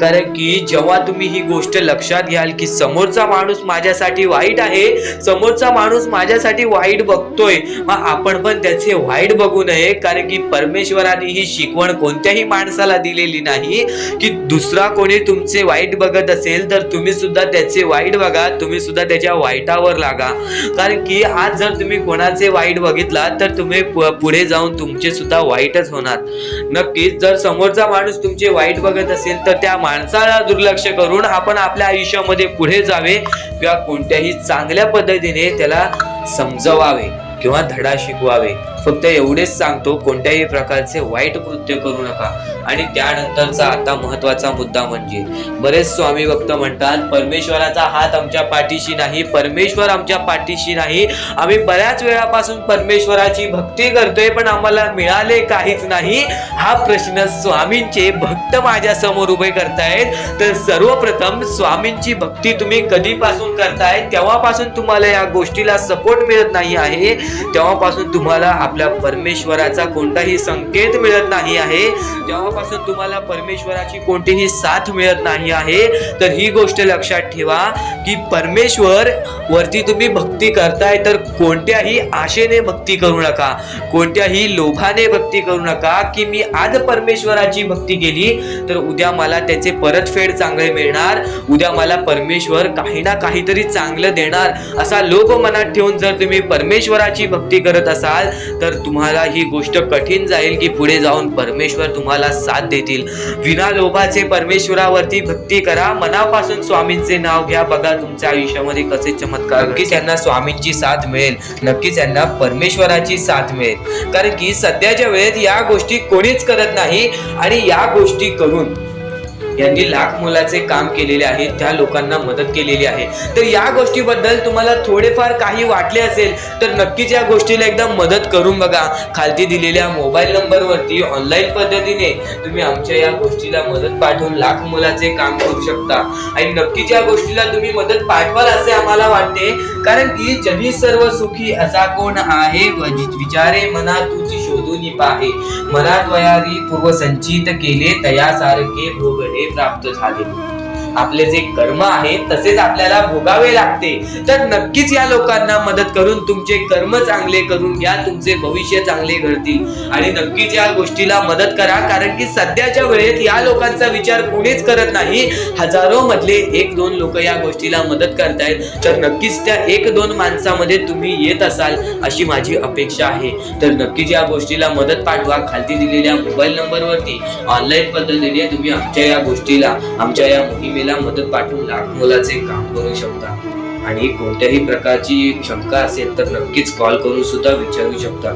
कारण की जेव्हा तुम्ही ही गोष्ट लक्षात घ्याल की समोरचा माणूस माझ्यासाठी वाईट आहे, समोरचा माणूस माझ्यासाठी वाईट बघतोय, मग आपण पण त्याचे वाईट बघू नये. कारण की परमेश्वराने ही शिकवण कोणत्याही माणसाला दिलेली नाही की दुसरा कोणी तुमचे वाईट बघत असेल तर तुम्ही सुद्धा त्याचे वाईट बघा, तुम्ही सुद्धा त्याच्या वाईटावर लागा. कारण की आज जर तुम्ही कोणाचे वाईट बघितला तर तुम्ही पुढे जाऊन तुमचे सुद्धा वाईटच होणार. नक्कीच जर समोरचा माणूस तुमचे वाईट बघत असेल तर त्या माणसाला दुर्लक्ष करून आपण आपल्या आयुष्यामध्ये पुढे जावे किंवा कोणत्याही चांगल्या पद्धतीने त्याला समजवावे किंवा धडा शिकवावे. फक्त एवढेच सांगतो, कोणत्याही प्रकारचे वाईट कृत्य करू नका. आणि त्यानंतरचा आता महत्वाचा मुद्दा म्हणजे बरेच स्वामी भक्त म्हणतात परमेश्वराचा हात आमच्या पाठीशी नाही, परमेश्वर आमच्या पाठीशी नाही. आम्ही बऱ्याच वेळापासून परमेश्वराची भक्ती करतोय पण आम्हाला मिळाले काहीच नाही. हा प्रश्न स्वामींचे भक्त माझ्या समोर उभे करतायत. तर सर्वप्रथम स्वामींची भक्ती तुम्ही कधीपासून करताय तेव्हापासून तुम्हाला या गोष्टीला सपोर्ट मिळत नाही आहे, तेव्हापासून तुम्हाला आपल्या परमेश्वराचा कोणताही संकेत मिळत नाही आहे, तेव्हापासून तुम्हाला परमेश्वराची कोणतीही साथ मिळत नाही आहे. तर ही गोष्ट लक्षात ठेवा की परमेश्वर वरती तुम्ही भक्ती करताय तर कोणत्याही आशेने भक्ती करू नका, कोणत्याही लोभाने भक्ती करू नका की मी आज परमेश्वराची भक्ती केली तर उद्या मला त्याचे परतफेड चांगले मिळणार, उद्या मला परमेश्वर काही ना काहीतरी चांगलं देणार, असा लोभ मनात ठेवून जर तुम्ही परमेश्वराची भक्ती करत असाल तर तुम्हाला ही गोष्ट कठीण जाईल की पुढे जाऊन परमेश्वर तुम्हाला साथ देतील. विना लोभाचे परमेश्वरावरती भक्ती करा, मनापासून स्वामींचे नाव घ्या, बघा तुमच्या आयुष्यामध्ये कसे चमत्कार. नक्कीच यांना स्वामींची साथ मिळेल, नक्कीच यांना परमेश्वराची साथ मिळेल. कारण की सध्याच्या वेळेत या गोष्टी कोणीच करत नाही आणि या गोष्टी करून यांनी लाख मोलाचे काम केलेले आहे, त्या लोकांना मदत केलेली आहे. तर या गोष्टीबद्दल तुम्हाला थोडेफार काही वाटले असेल तर नक्कीच या गोष्टीला एकदा मदत करून बघा. खालती दिलेल्या मोबाईल नंबरवरती ऑनलाईन पद्धतीने तुम्ही आमच्या या गोष्टीला मदत पाठवून लाख मोलाचे काम करू शकता. आणि नक्कीच या गोष्टीला तुम्ही मदत पाठवाल असे आम्हाला वाटते. कारण की जगी सर्व सुखी असा कोण आहे, विचारे मना तुझी शोधून पाहे, मनात वयारी पूर्व संचित केले तयासारखे भोगणे प्राप्त झाले. आपले जे कर्म आहे तसेच आपल्याला भोगावे लागते. तर नक्कीच या लोकांना मदत करून तुमचे कर्म चांगले करून घ्या, तुमचे भविष्य चांगले घडतील. आणि नक्कीच या गोष्टीला मदत करा. कारण की सध्याच्या वेळेत या लोकांचा विचार कोणीच करत नाही. हजारो मधले 1-2 लोक या गोष्टीला मदत करतायत. तर नक्कीच त्या 1-2 माणसामध्ये तुम्ही येत असाल अशी माझी अपेक्षा आहे. तर नक्कीच या गोष्टीला मदत पाठवा. खालती दिलेल्या मोबाईल नंबरवरती ऑनलाईन पद्धतीने तुम्ही आमच्या या गोष्टीला, आमच्या या मोहिमेला मदत पाठवून लाख मोलाचे काम करू शकता. आणि कोणत्याही प्रकारची शंका असेल तर नक्कीच कॉल करून सुद्धा विचारू शकता.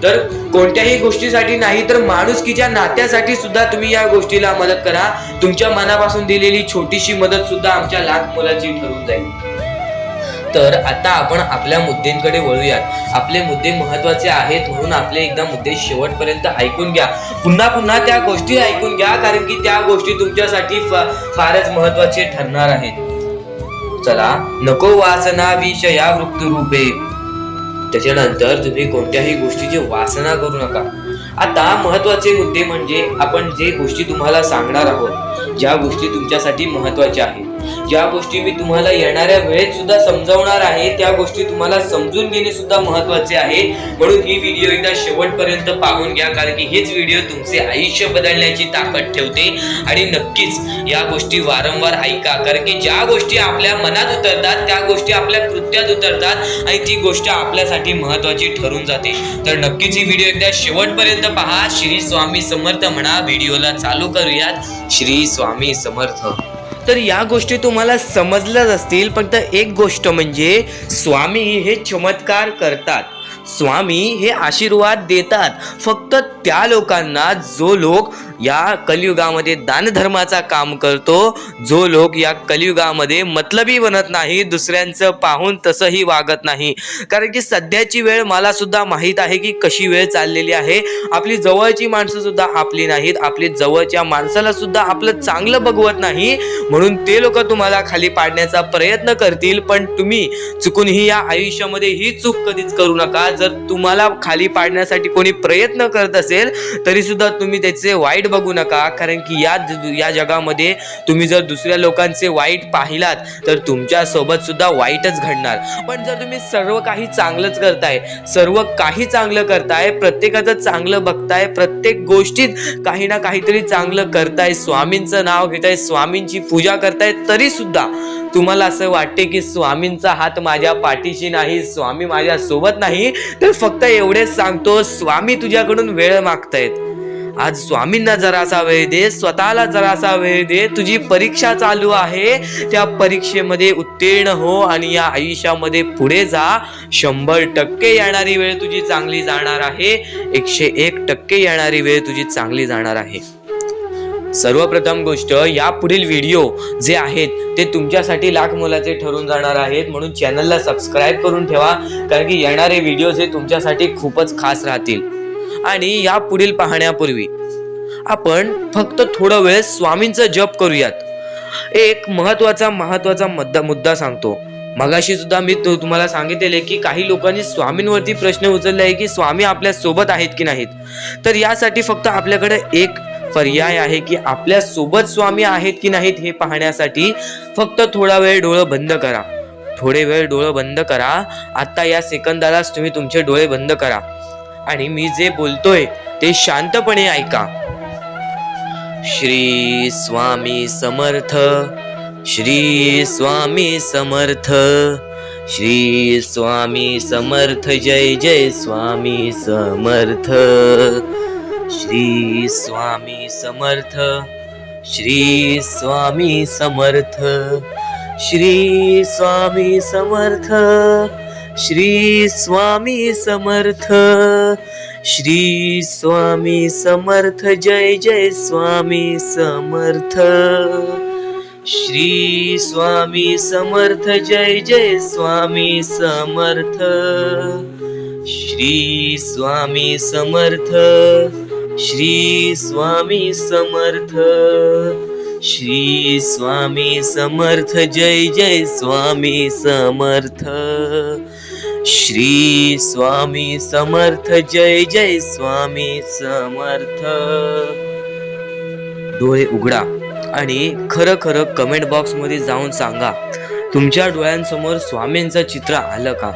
तर कोणत्याही गोष्टीसाठी नाही तर माणुसकीच्या नात्यासाठी सुद्धा तुम्ही या गोष्टीला मदत करा. तुमच्या मनापासून दिलेली छोटीशी मदत सुद्धा आमच्या लाख मोलाची ठरून जाईल. तर आता आपण आपल्या मुद्द्यांकडे वळूयात. आपले मुद्दे महत्वाचे आहेत म्हणून आपले एकदा मुद्दे शेवटपर्यंत ऐकून घ्या. पुन्हा पुन्हा त्या गोष्टी ऐकून घ्या, कारण की त्या गोष्टी तुमच्यासाठी फारच महत्वाचे ठरणार आहेत. चला, नको वासना विषया वृत्त रूपे. त्याच्यानंतर तुम्ही कोणत्याही गोष्टीची वासना करू नका. आता महत्वाचे मुद्दे म्हणजे आपण जे गोष्टी तुम्हाला सांगणार आहोत, ज्या गोष्टी तुमच्यासाठी महत्वाच्या आहेत, ज्या गोष्टी मी तुम्हाला येणाऱ्या वेळेत सुद्धा समजावणार आहे, त्या गोष्टी तुम्हाला समजून घेणे सुद्धा महत्वाचे आहे. म्हणून ही व्हिडिओ एकदा शेवटपर्यंत पाहून घ्या, कारण की हेच व्हिडिओ तुमचे आयुष्य बदलण्याची ताकद ठेवते. आणि नक्कीच या गोष्टी वारंवार ऐका, कारण की ज्या गोष्टी आपल्या मनात उतरतात त्या गोष्टी आपल्या कृत्यात उतरतात आणि ती गोष्ट आपल्यासाठी महत्वाची ठरून जाते. तर नक्कीच ही व्हिडिओ एकदा शेवटपर्यंत पहा. श्री स्वामी समर्थ म्हणा. व्हिडिओला चालू करूयात. श्री स्वामी समर्थ. तर या गोष्टी तुम्हाला समजल्याच असतील. फक्त एक गोष्ट म्हणजे स्वामी हे चमत्कार करतात. स्वामी हे आशीर्वाद देतात फक्त त्या लोकांना जो लोक या कलियुगामध्ये दानधर्माचा काम करतो, जो लोक या कलियुगामध्ये मतलबी बनत नाही, दुसऱ्यांचं पाहून तसंही वागत नाही. कारण की सध्याची वेळ मला सुद्धा माहीत आहे की कशी वेळ चाललेली आहे. आपली जवळची माणसं सुद्धा आपली नाहीत, आपली जवळच्या माणसाला सुद्धा आपलं चांगलं बघवत नाही, म्हणून ते लोक तुम्हाला खाली पाडण्याचा प्रयत्न करतील. पण तुम्ही चुकूनही या आयुष्यामध्ये ही चूक कधीच करू नका. जर तुम्हाला खाली पाडण्यासाठी कोणी प्रयत्न करत असेल तरी सुद्धा तुम्ही त्याचे वाईट बघू नका, कारण की या जगामध्ये तुम्ही जर दुसऱ्या लोकांचे वाईट पाहिलात तर तुमच्या सोबत सुद्धा वाईटच घडणार. पण जर तुम्ही सर्व काही चांगलंच करताय, सर्व काही चांगलं करताय, प्रत्येकाचं चांगलं बघताय, प्रत्येक गोष्टीत काही ना काहीतरी चांगलं करताय, स्वामींचं नाव घेताय, स्वामींची पूजा करताय, तरी सुद्धा तुम्हाला असं वाटते की स्वामींचा हात माझ्या पाठीशी नाही, स्वामी माझ्या सोबत नाही, तर फक्त एवढेच सांगतो, स्वामी तुझ्याकडून वेळ मागतायत. आज स्वामींना जरासा वेळ दे, स्वतःला जरासा वेळ दे. तुझी परीक्षा चालू आहे, त्या परीक्षेमध्ये उत्तीर्ण हो आणि या आयुष्यामध्ये पुढे जा. 100% येणारी वेळ तुझी चांगली जाणार आहे, 101% येणारी वेळ तुझी चांगली जाणार आहे. सर्वप्रथम गोष्ट, या पुढील व्हिडिओ जे आहेत ते तुमच्यासाठी लाख मोलाचे ठरून जाणार आहेत, म्हणून चॅनलला सबस्क्राईब करून ठेवा, कारण की येणारे व्हिडिओ हे तुमच्यासाठी खूपच खास राहतील. आणि या पुढील पाहण्यापूर्वी आपण फक्त थोडा वेळ स्वामींचा जप करूयात. एक महत्वाचा मुद्दा सांगतो. मगाशी सुद्धा मी तुम्हाला सांगितले की काही लोकांनी स्वामींवरती प्रश्न उचलले आहे की स्वामी आपल्या सोबत आहेत की नाहीत. तर यासाठी फक्त आपल्याकडे एक पर्याय आहे की आपल्या सोबत स्वामी आहेत की नाहीत हे पाहण्यासाठी फक्त थोडा वेळ डोळे बंद करा. थोडे वेळ डोळे बंद करा. आता या सेकंदालाच तुम्ही तुमचे डोळे बंद करा आणि मी जे बोलतोय ते शांतपणे ऐका. श्री स्वामी समर्थ, श्री स्वामी समर्थ, श्री स्वामी समर्थ, जय जय स्वामी समर्थ. श्री स्वामी समर्थ, श्री स्वामी समर्थ, श्री स्वामी समर्थ, श्री स्वामी समर्थ, श्री स्वामी समर्थ, जय जय स्वामी समर्थ. श्री स्वामी समर्थ, जय जय स्वामी समर्थ. श्री स्वामी समर्थ, श्री स्वामी समर्थ, श्री स्वामी समर्थ, जय जय स्वामी समर्थ. श्री स्वामी समर्थ, जय जय स्वामी समर्थ. डोळे उघडा आणि खरं खरं कमेंट बॉक्स मध्ये जाऊन सांगा, तुमच्या डोळ्यांसमोर स्वामींचं चित्र आलं का?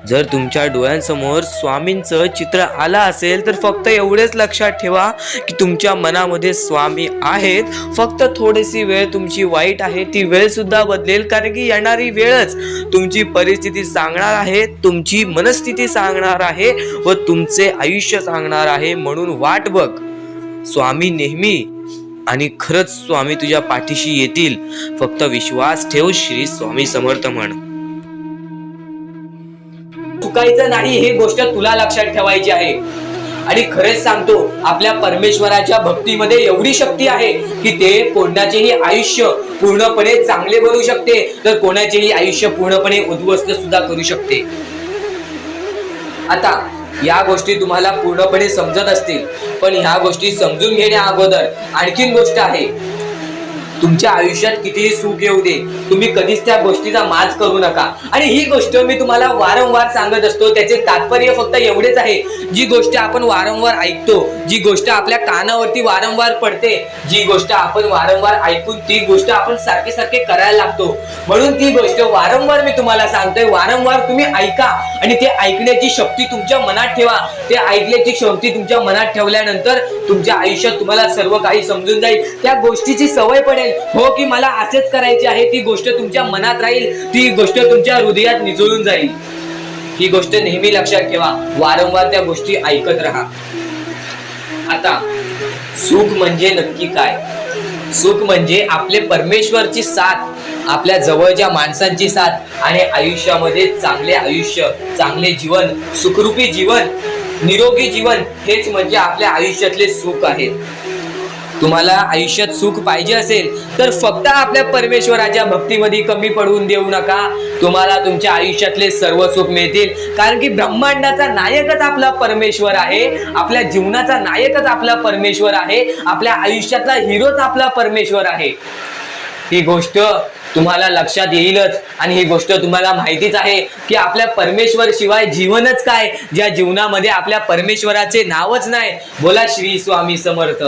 जर तुमच्या डोळ्यांसमोर स्वामींचं चित्र आलं असेल तर फक्त एवढेच लक्षात ठेवा की तुमच्या मनामध्ये स्वामी आहेत. फक्त थोडीशी वेळ तुमची वाईट आहे, ती वेळ सुद्धा बदलेल, कारण की येणारी वेळच तुमची परिस्थिती सांगणार आहे, तुमची मनस्थिती सांगणार आहे व तुमचे आयुष्य सांगणार आहे. म्हणून वाट बघ, स्वामी नेहमी आणि खरंच स्वामी तुझ्या पाठीशी येतील. फक्त विश्वास ठेव. श्री स्वामी समर्थ म्हण. चुकायचं नाही हे गोष्ट तुला लक्षात ठेवायची आहे. आणि खरेच सांगतो, आपल्या परमेश्वराच्या भक्तीमध्ये एवढी शक्ती आहे की ते कोणाचेही आयुष्य पूर्णपणे चांगले बनवू शकते, तर कोणाचेही आयुष्य पूर्णपणे उद्ध्वस्त सुद्धा करू शकते. आता या गोष्टी तुम्हाला पूर्णपणे समजत असतील, पण ह्या गोष्टी समजून घेण्या अगोदर आणखीन गोष्ट आहे. तुमच्या आयुष्यात कितीही सुख येऊ दे, तुम्ही कधीच त्या गोष्टीचा माज करू नका. आणि ही गोष्ट मी तुम्हाला वारंवार सांगत असतो. त्याचे तात्पर्य फक्त एवढेच आहे, जी गोष्ट आपण वारंवार ऐकतो, जी गोष्ट आपल्या कानावरती वारंवार पडते, जी गोष्ट आपण वारंवार ऐकून ती गोष्ट आपण सारखे सारखे करायला लागतो. म्हणून ती गोष्ट वारंवार मी तुम्हाला सांगतोय, वारंवार तुम्ही ऐका आणि ते ऐकण्याची शक्ती तुमच्या मनात ठेवा. ते ऐकण्याची शक्ती तुमच्या मनात ठेवल्यानंतर तुमच्या आयुष्यात तुम्हाला सर्व काही समजून जाईल. त्या गोष्टीची सवय पडेल, हो की मला असेच करायचे आहे. ती गोष्ट तुमच्या मनात राहील, ती गोष्ट तुमच्या हृदयात निचळून जाईल. ही गोष्ट नेहमी लक्षात ठेवा. वारंवार त्या गोष्टी ऐकत राहा. आता सुख म्हणजे नक्की काय? सुख म्हणजे आपले परमेश्वरची साथ आपल्या जवळच्या माणसांची साथ आणि आयुष्यामध्ये चांगले आयुष्य, चांगले जीवन, सुखरूपी जीवन, निरोगी जीवन हेच म्हणजे आपल्या आयुष्यातले सुख आहे. तुम्हाला आयुष्यात सुख पाहिजे असेल तर फक्त आपल्या परमेश्वराच्या भक्तीमध्ये कमी पडून देऊ नका. तुम्हाला तुमच्या आयुष्यातले सर्व सुख मिळतील. कारण की ब्रह्मांडाचा नायकच आपला परमेश्वर आहे. आपल्या जीवनाचा नायकच आपला परमेश्वर आहे. आपल्या आयुष्यातला हिरोच आपला परमेश्वर आहे. ही गोष्ट तुम्हाला लक्षात येईलच. आणि ही गोष्ट तुम्हाला माहितीच आहे की आपल्या परमेश्वर शिवाय जीवनच काय, ज्या जीवनामध्ये आपल्या परमेश्वराचे नावच नाही. बोला श्री स्वामी समर्थ.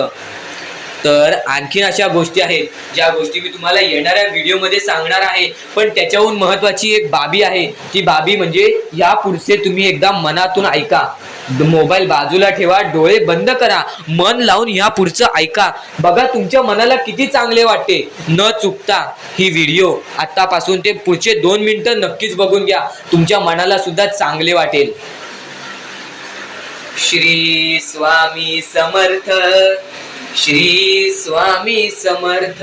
तर आणखीन अशा गोष्टी आहेत ज्या गोष्टी मी तुम्हाला येणाऱ्या व्हिडिओमध्ये सांगणार आहे. पण त्याच्याहून महत्वाची एक बाबी आहे. ती बाबी म्हणजे या पुढचे तुम्ही एकदा मनातून ऐका. मोबाईल बाजूला ठेवा, डोळे बंद करा, मन लावून या पुढचं ऐका. बघा तुमच्या मनाला किती चांगले वाटते. न चुकता ही व्हिडिओ आतापासून ते पुढचे 2 मिनिटं नक्कीच बघून घ्या. तुमच्या मनाला सुद्धा चांगले वाटेल. श्री स्वामी समर्थ. श्री स्वामी समर्थ.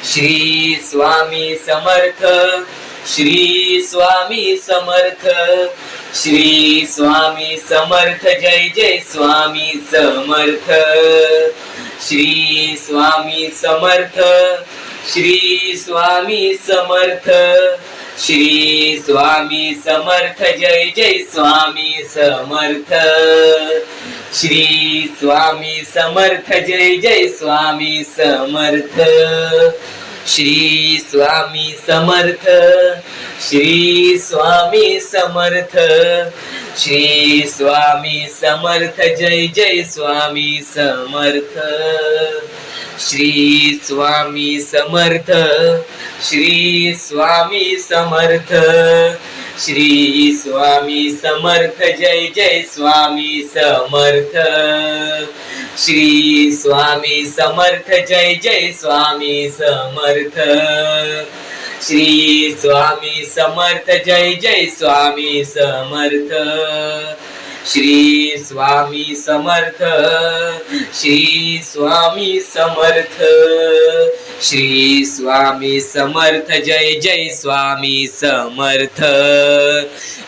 श्री स्वामी समर्थ. श्री स्वामी समर्थ. श्री स्वामी समर्थ. जय जय स्वामी समर्थ. श्री स्वामी समर्थ. श्री स्वामी समर्थ. श्री स्वामी समर्थ. जय जय स्वामी समर्थ. श्री स्वामी समर्थ. जय जय स्वामी समर्थ. श्री स्वामी समर्थ. श्री स्वामी समर्थ. श्री स्वामी समर्थ. जय जय स्वामी समर्थ. श्री स्वामी समर्थ. श्री स्वामी समर्थ. श्री स्वामी समर्थ. जय जय स्वामी समर्थ. श्री स्वामी समर्थ. जय जय स्वामी समर्थ. श्री स्वामी समर्थ. जय जय स्वामी समर्थ. श्री स्वामी समर्थ. श्री स्वामी समर्थ. श्री स्वामी समर्थ. जय जय स्वामी समर्थ.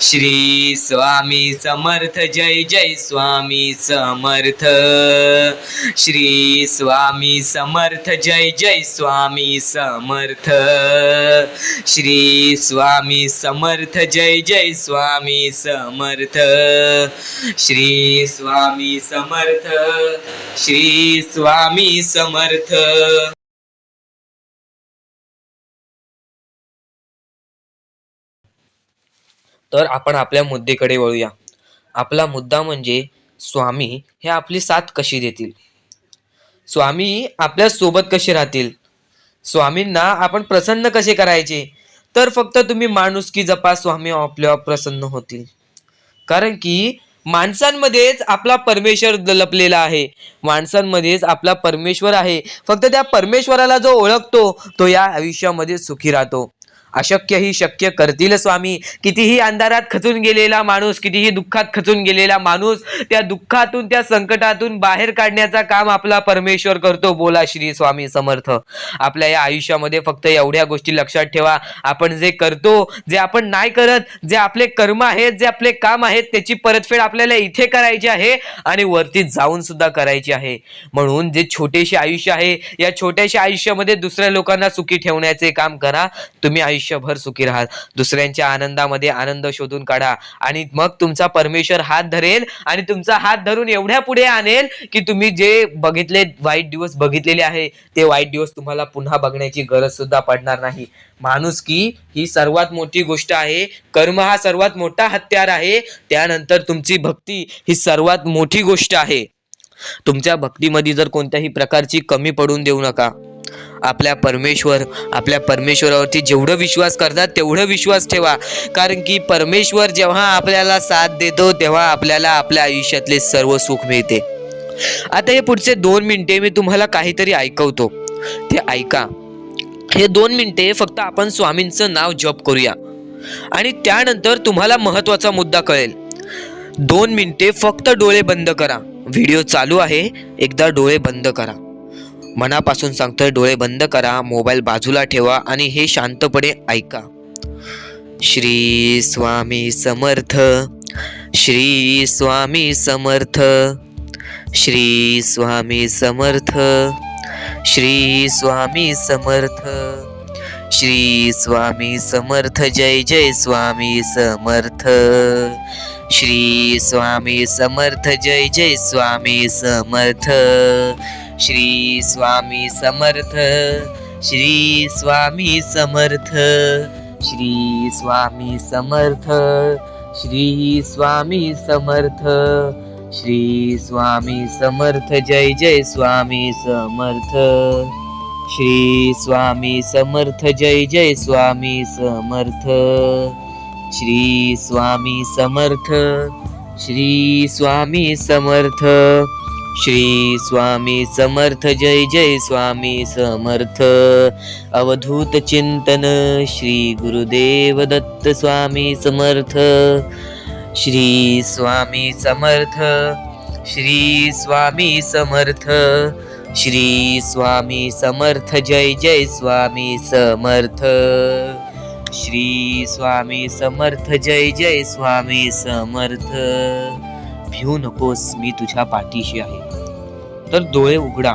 श्री स्वामी समर्थ. जय जय स्वामी समर्थ. श्री स्वामी समर्थ. जय जय स्वामी समर्थ. श्री स्वामी समर्थ. जय जय स्वामी समर्थ. श्री स्वामी समर्थ. श्री स्वामी समर्थ. तर आपण आपल्या मुद्द्याकडे वळूया. आपला मुद्दा म्हणजे स्वामी हे आपली साथ कशी देतील, स्वामी आपल्या सोबत कसे राहतील, स्वामींना आपण प्रसन्न कसे करायचे. तर फक्त तुम्ही माणुसकी जपा, स्वामी आपल्यावर प्रसन्न होतील. कारण की माणसांमध्येच आपला परमेश्वर लपलेला आहे. माणसांमध्येच आपला परमेश्वर आहे. फक्त त्या परमेश्वराला जो ओळखतो तो या आयुष्यामध्ये सुखी राहतो. अशक्य ही शक्य करतील स्वामी. कितीही अंधारात खचून गेलेला माणूस, कितीही दुःखात खचून गेलेला माणूस, त्या दुःखातून त्या संकटातून बाहेर काढण्याचा काम आपला परमेश्वर करतो. बोला श्री स्वामी समर्थ. आपल्या या आयुष्यामध्ये फक्त एवढ्या गोष्टी लक्षात ठेवा. आपण जे करतो, जे आपण नाही करत, जे आपले कर्म आहेत, जे आपले काम आहेत, त्याची परतफेड आपल्याला इथे करायची आहे आणि वरती जाऊन सुद्धा करायची आहे. म्हणून जे छोटेसे आयुष्य आहे, या छोट्याशा आयुष्यामध्ये दुसऱ्या लोकांना सुखी ठेवण्याचे काम करा. तुम्ही आयुष्यभर सुखी राहा. दुसऱ्यांच्या आनंदामध्ये आनंद शोधून काढा आणि मग तुमचा परमेश्वर हात धरेल आणि तुमचा हात धरून एवढ्या पुढे आणेल की तुम्ही जे बघितले वाईट दिवस बघितलेले आहे ते वाईट दिवस तुम्हाला पुन्हा बघण्याची गरज सुद्धा पडणार नाही. माणुसकी ही सर्वात मोठी गोष्ट आहे. कर्म हा सर्वात मोठा हत्यार आहे. त्यानंतर तुमची भक्ती ही सर्वात मोठी गोष्ट आहे. तुमच्या भक्तीमध्ये जर कोणत्याही प्रकारची कमी पडून देऊ नका. आपल्या परमेश्वरावरती जेवढं विश्वास करतात तेवढं विश्वास ठेवा. कारण की परमेश्वर जेव्हा आपल्याला साथ देतो तेव्हा आपल्याला आपल्या आयुष्यातले सर्व सुख मिळते. आता हे पुढचे 2 मिनिटे मी तुम्हाला काहीतरी ऐकवतो, ते ऐका. हे 2 मिनिटे फक्त आपण स्वामींचं नाव जप करूया आणि त्यानंतर तुम्हाला महत्वाचा मुद्दा कळेल. 2 मिनिटे फक्त डोळे बंद करा. व्हिडिओ चालू आहे, एकदा डोळे बंद करा. मनापासून सांगतोय, डोळे बंद करा, मोबाईल बाजूला ठेवा आणि हे शांतपणे ऐका. श्री स्वामी समर्थ. श्री स्वामी समर्थ. श्री स्वामी समर्थ. श्री स्वामी समर्थ. श्री स्वामी समर्थ. जय जय स्वामी समर्थ. श्री स्वामी समर्थ. जय जय स्वामी समर्थ. श्री स्वामी समर्थ. श्री स्वामी समर्थ. श्री स्वामी समर्थ. श्री स्वामी समर्थ. श्री स्वामी समर्थ. जय जय स्वामी समर्थ. श्री स्वामी समर्थ. जय जय स्वामी समर्थ. श्री स्वामी समर्थ. श्री स्वामी समर्थ. श्री स्वामी समर्थ. जय जय स्वामी समर्थ. अवधूत चिंतन श्री गुरुदेव दत्त स्वामी समर्थ. श्री स्वामी समर्थ. श्री स्वामी समर्थ. श्री स्वामी समर्थ. जय जय स्वामी समर्थ. श्री स्वामी समर्थ. जय जय स्वामी समर्थ. भिवू नकोस, मी तुझ्या पाठीशी आहे. तर डोळे उघडा.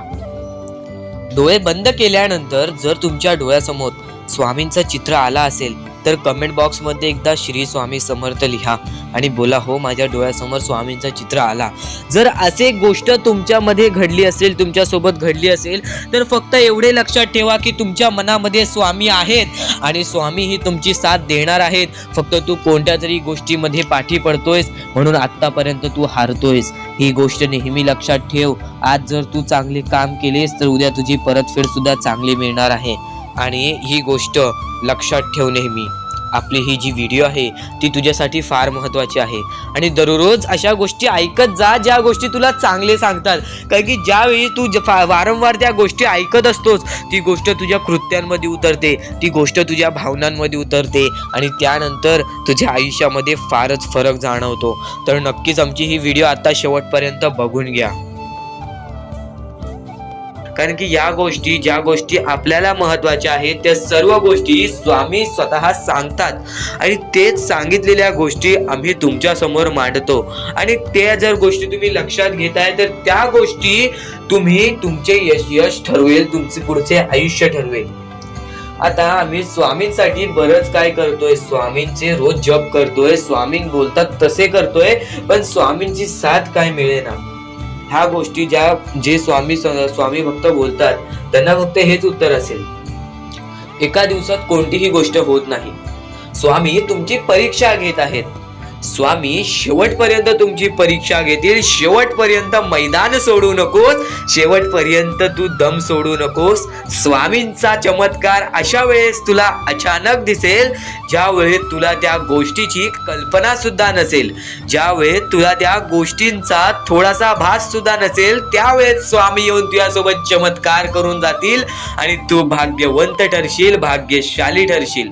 डोळे बंद केल्यानंतर जर तुमच्या डोळ्यासमोर स्वामींचं चित्र आला असेल तर कमेंट बॉक्स मध्ये एकदा श्री स्वामी समर्थ लिहा आणि बोला, हो माझ्या डोळ्यासमोर स्वामींचं चित्र आला. जर असे गोष्ट तुमच्यामध्ये घडली असेल, तुमच्या सोबत घडली असेल, तर फक्त एवढे लक्षात ठेवा की तुमच्या मनामध्ये स्वामी आहेत आणि स्वामी ही तुमची साथ देणार आहेत. फक्त तू कोणत्या तरी गोष्टीमध्ये पाठी पडतोयस म्हणून आतापर्यंत तू हारतोयस. ही गोष्ट नेहमी लक्षात ठेव. आज जर तू चांगले काम केलेस तर उद्या तुझी परतफेड सुद्धा चांगली मिळणार आहे. आणि ही गोष्ट लक्षात ठेव नेहमी. आपली ही जी व्हिडिओ आहे ती तुझ्यासाठी फार महत्त्वाची आहे आणि दररोज अशा गोष्टी ऐकत जा ज्या गोष्टी तुला चांगले सांगतात. कारण की ज्यावेळी तू वारंवार त्या गोष्टी ऐकत असतोस ती गोष्ट तुझ्या कृत्यांमध्ये उतरते, ती गोष्ट तुझ्या भावनांमध्ये उतरते आणि त्यानंतर तुझ्या आयुष्यामध्ये फारच फरक जाणवतो. तर नक्कीच आमची ही व्हिडिओ आता शेवटपर्यंत बघून घ्या. कारण की या गोष्टी ज्या गोष्टी आपल्याला महत्त्वाच्या आहेत त्या सर्व गोष्टी स्वामी स्वतः सांगतात आणि तेच सांगितलेल्या गोष्टी आम्ही तुमच्या समोर मांडतो आणि त्या जर गोष्टी तुम्ही लक्षात घेताय तर त्या गोष्टी तुमचे यश ठरवेल, तुमचे पुढचे आयुष्य ठरवेल. आता आम्ही स्वामींसाठी बरंच काय करतोय, स्वामींचे रोज जप करतोय, स्वामी बोलतात तसे करतोय, पण स्वामींची साथ काय मिळेना. ह्या गोष्टी जे स्वामी फक्त बोलतात त्यांना फक्त हेच उत्तर असेल. एका दिवसात कोणतीही गोष्ट होत नाही. स्वामी तुमची परीक्षा घेत आहेत. स्वामी शेवटपर्यंत तुमची परीक्षा घेतील. शेवटपर्यंत मैदान सोडू नकोस, शेवटपर्यंत तू दम सोडू नकोस. स्वामींचा चमत्कार अशा वेळेस तुला अचानक दिसेल ज्या वेळेस तुला त्या गोष्टीची कल्पना सुद्धा नसेल, ज्या वेळेस तुला त्या गोष्टींचा थोडासा भास सुद्धा नसेल, त्यावेळेस स्वामी येऊन तुझ्यासोबत चमत्कार करून जातील आणि तू भाग्यवंत ठरशील, भाग्यशाली ठरशील.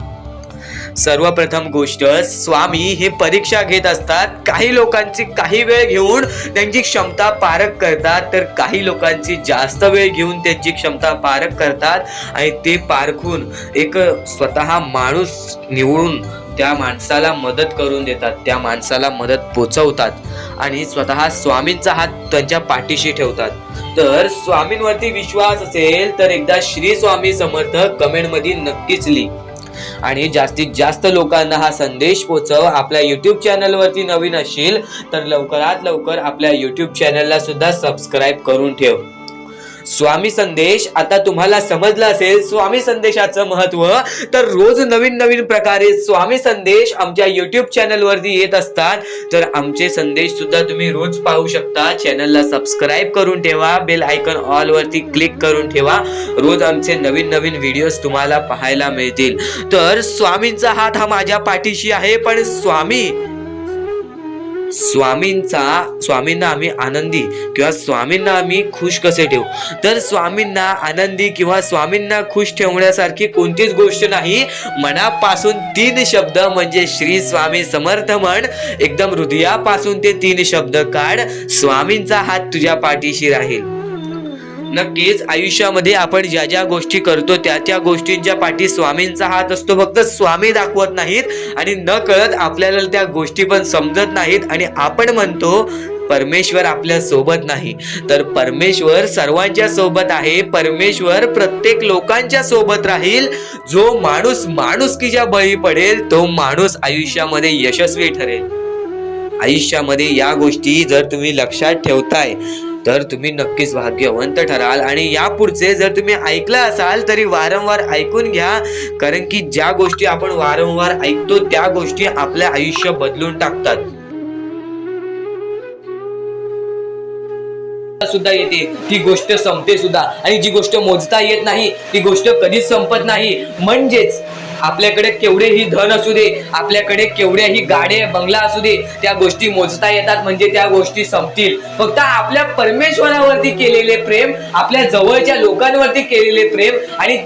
सर्वप्रथम गोष्ट, स्वामी हे परीक्षा घेत असतात. काही लोकांची काही वेळ घेऊन त्यांची क्षमता पारख करतात, तर काही लोकांची जास्त वेळ घेऊन त्यांची क्षमता पारख करतात आणि ते पारखून एक स्वतः माणूस निवडून त्या माणसाला मदत करून देतात, त्या माणसाला मदत पोचवतात आणि स्वतः स्वामींचा हात त्यांच्या पाठीशी ठेवतात. तर स्वामींवरती विश्वास असेल तर एकदा श्री स्वामी समर्थ कमेंट मध्ये नक्कीच लिही आणि जास्तीत जास्त लोकांना हा संदेश पोचव. आपल्या YouTube चॅनल वरती नवीन असशील तर लवकरात लवकर आपल्या YouTube चॅनलला सुद्धा सबस्क्राईब करून ठेव. स्वामी संदेश आता तुम्हाला समजला असेल स्वामी संदेशाचं महत्व. तर रोज नवीन नवीन प्रकारे स्वामी संदेश आमच्या YouTube चॅनल वरती येत असतात, तर आमचे संदेश सुद्धा तुम्ही रोज पाहू शकता. चॅनलला सबस्क्राईब करून ठेवा, बेल आयकॉन ऑल वरती क्लिक करून ठेवा. रोज आमचे नवीन नवीन व्हिडिओज तुम्हाला पाहायला मिळतील. तर स्वामींचा हात हा माझ्या पाठीशी आहे, पण स्वामींना आम्ही आनंदी किंवा स्वामींना आम्ही खुश कसे ठेवू. तर स्वामींना आनंदी किंवा स्वामींना खुश ठेवण्यासारखी कोणतीच गोष्ट नाही. मनापासून 3 शब्द म्हणजे श्री स्वामी समर्थ म्हण. एकदम हृदयापासून ते 3 शब्द काढ. स्वामींचा हात तुझ्या पाठीशी राहील. नक्कीच आयुष्यामध्ये आपण ज्या ज्या गोष्टी करतो त्या गोष्टींच्या पाठी स्वामींचा हात असतो, फक्त स्वामी दाखवत नाहीत आणि न कळत आपल्याला त्या गोष्टी पण समजत नाहीत आणि आपण म्हणतो परमेश्वर आपल्या सोबत नाही. तर परमेश्वर सर्वांच्या सोबत आहे. परमेश्वर प्रत्येक लोकांच्या सोबत राहील. जो माणूस माणुसकीच्या बळी पडेल तो माणूस आयुष्यामध्ये यशस्वी ठरेल. आयुष्यामध्ये या गोष्टी जर तुम्ही लक्षात ठेवताय तर तुम्ही नक्कीच भाग्यवंत ठराल. आणि यापुढचे जर तुम्ही ऐकलं असाल तरी वारंवार ऐकून घ्या, कारण की ज्या गोष्टी आपण वारंवार ऐकतो त्या गोष्टी आपल्या आयुष्य बदलून टाकतात. सुद्धा येते ती गोष्ट संपते सुद्धा, आणि जी गोष्ट मोजता येत नाही ती गोष्ट कधीच संपत नाही. म्हणजेच आपल्याकडे केवढेही धन असू दे, आपल्याकडे केवढ्याही गाड्या बंगला असू दे, त्या गोष्टी मोजता येतात म्हणजे त्या गोष्टी संपतील. फक्त आपल्या परमेश्वरावरती केलेले प्रेम, आपल्या जवळच्या लोकांवरती केलेले प्रेम आणि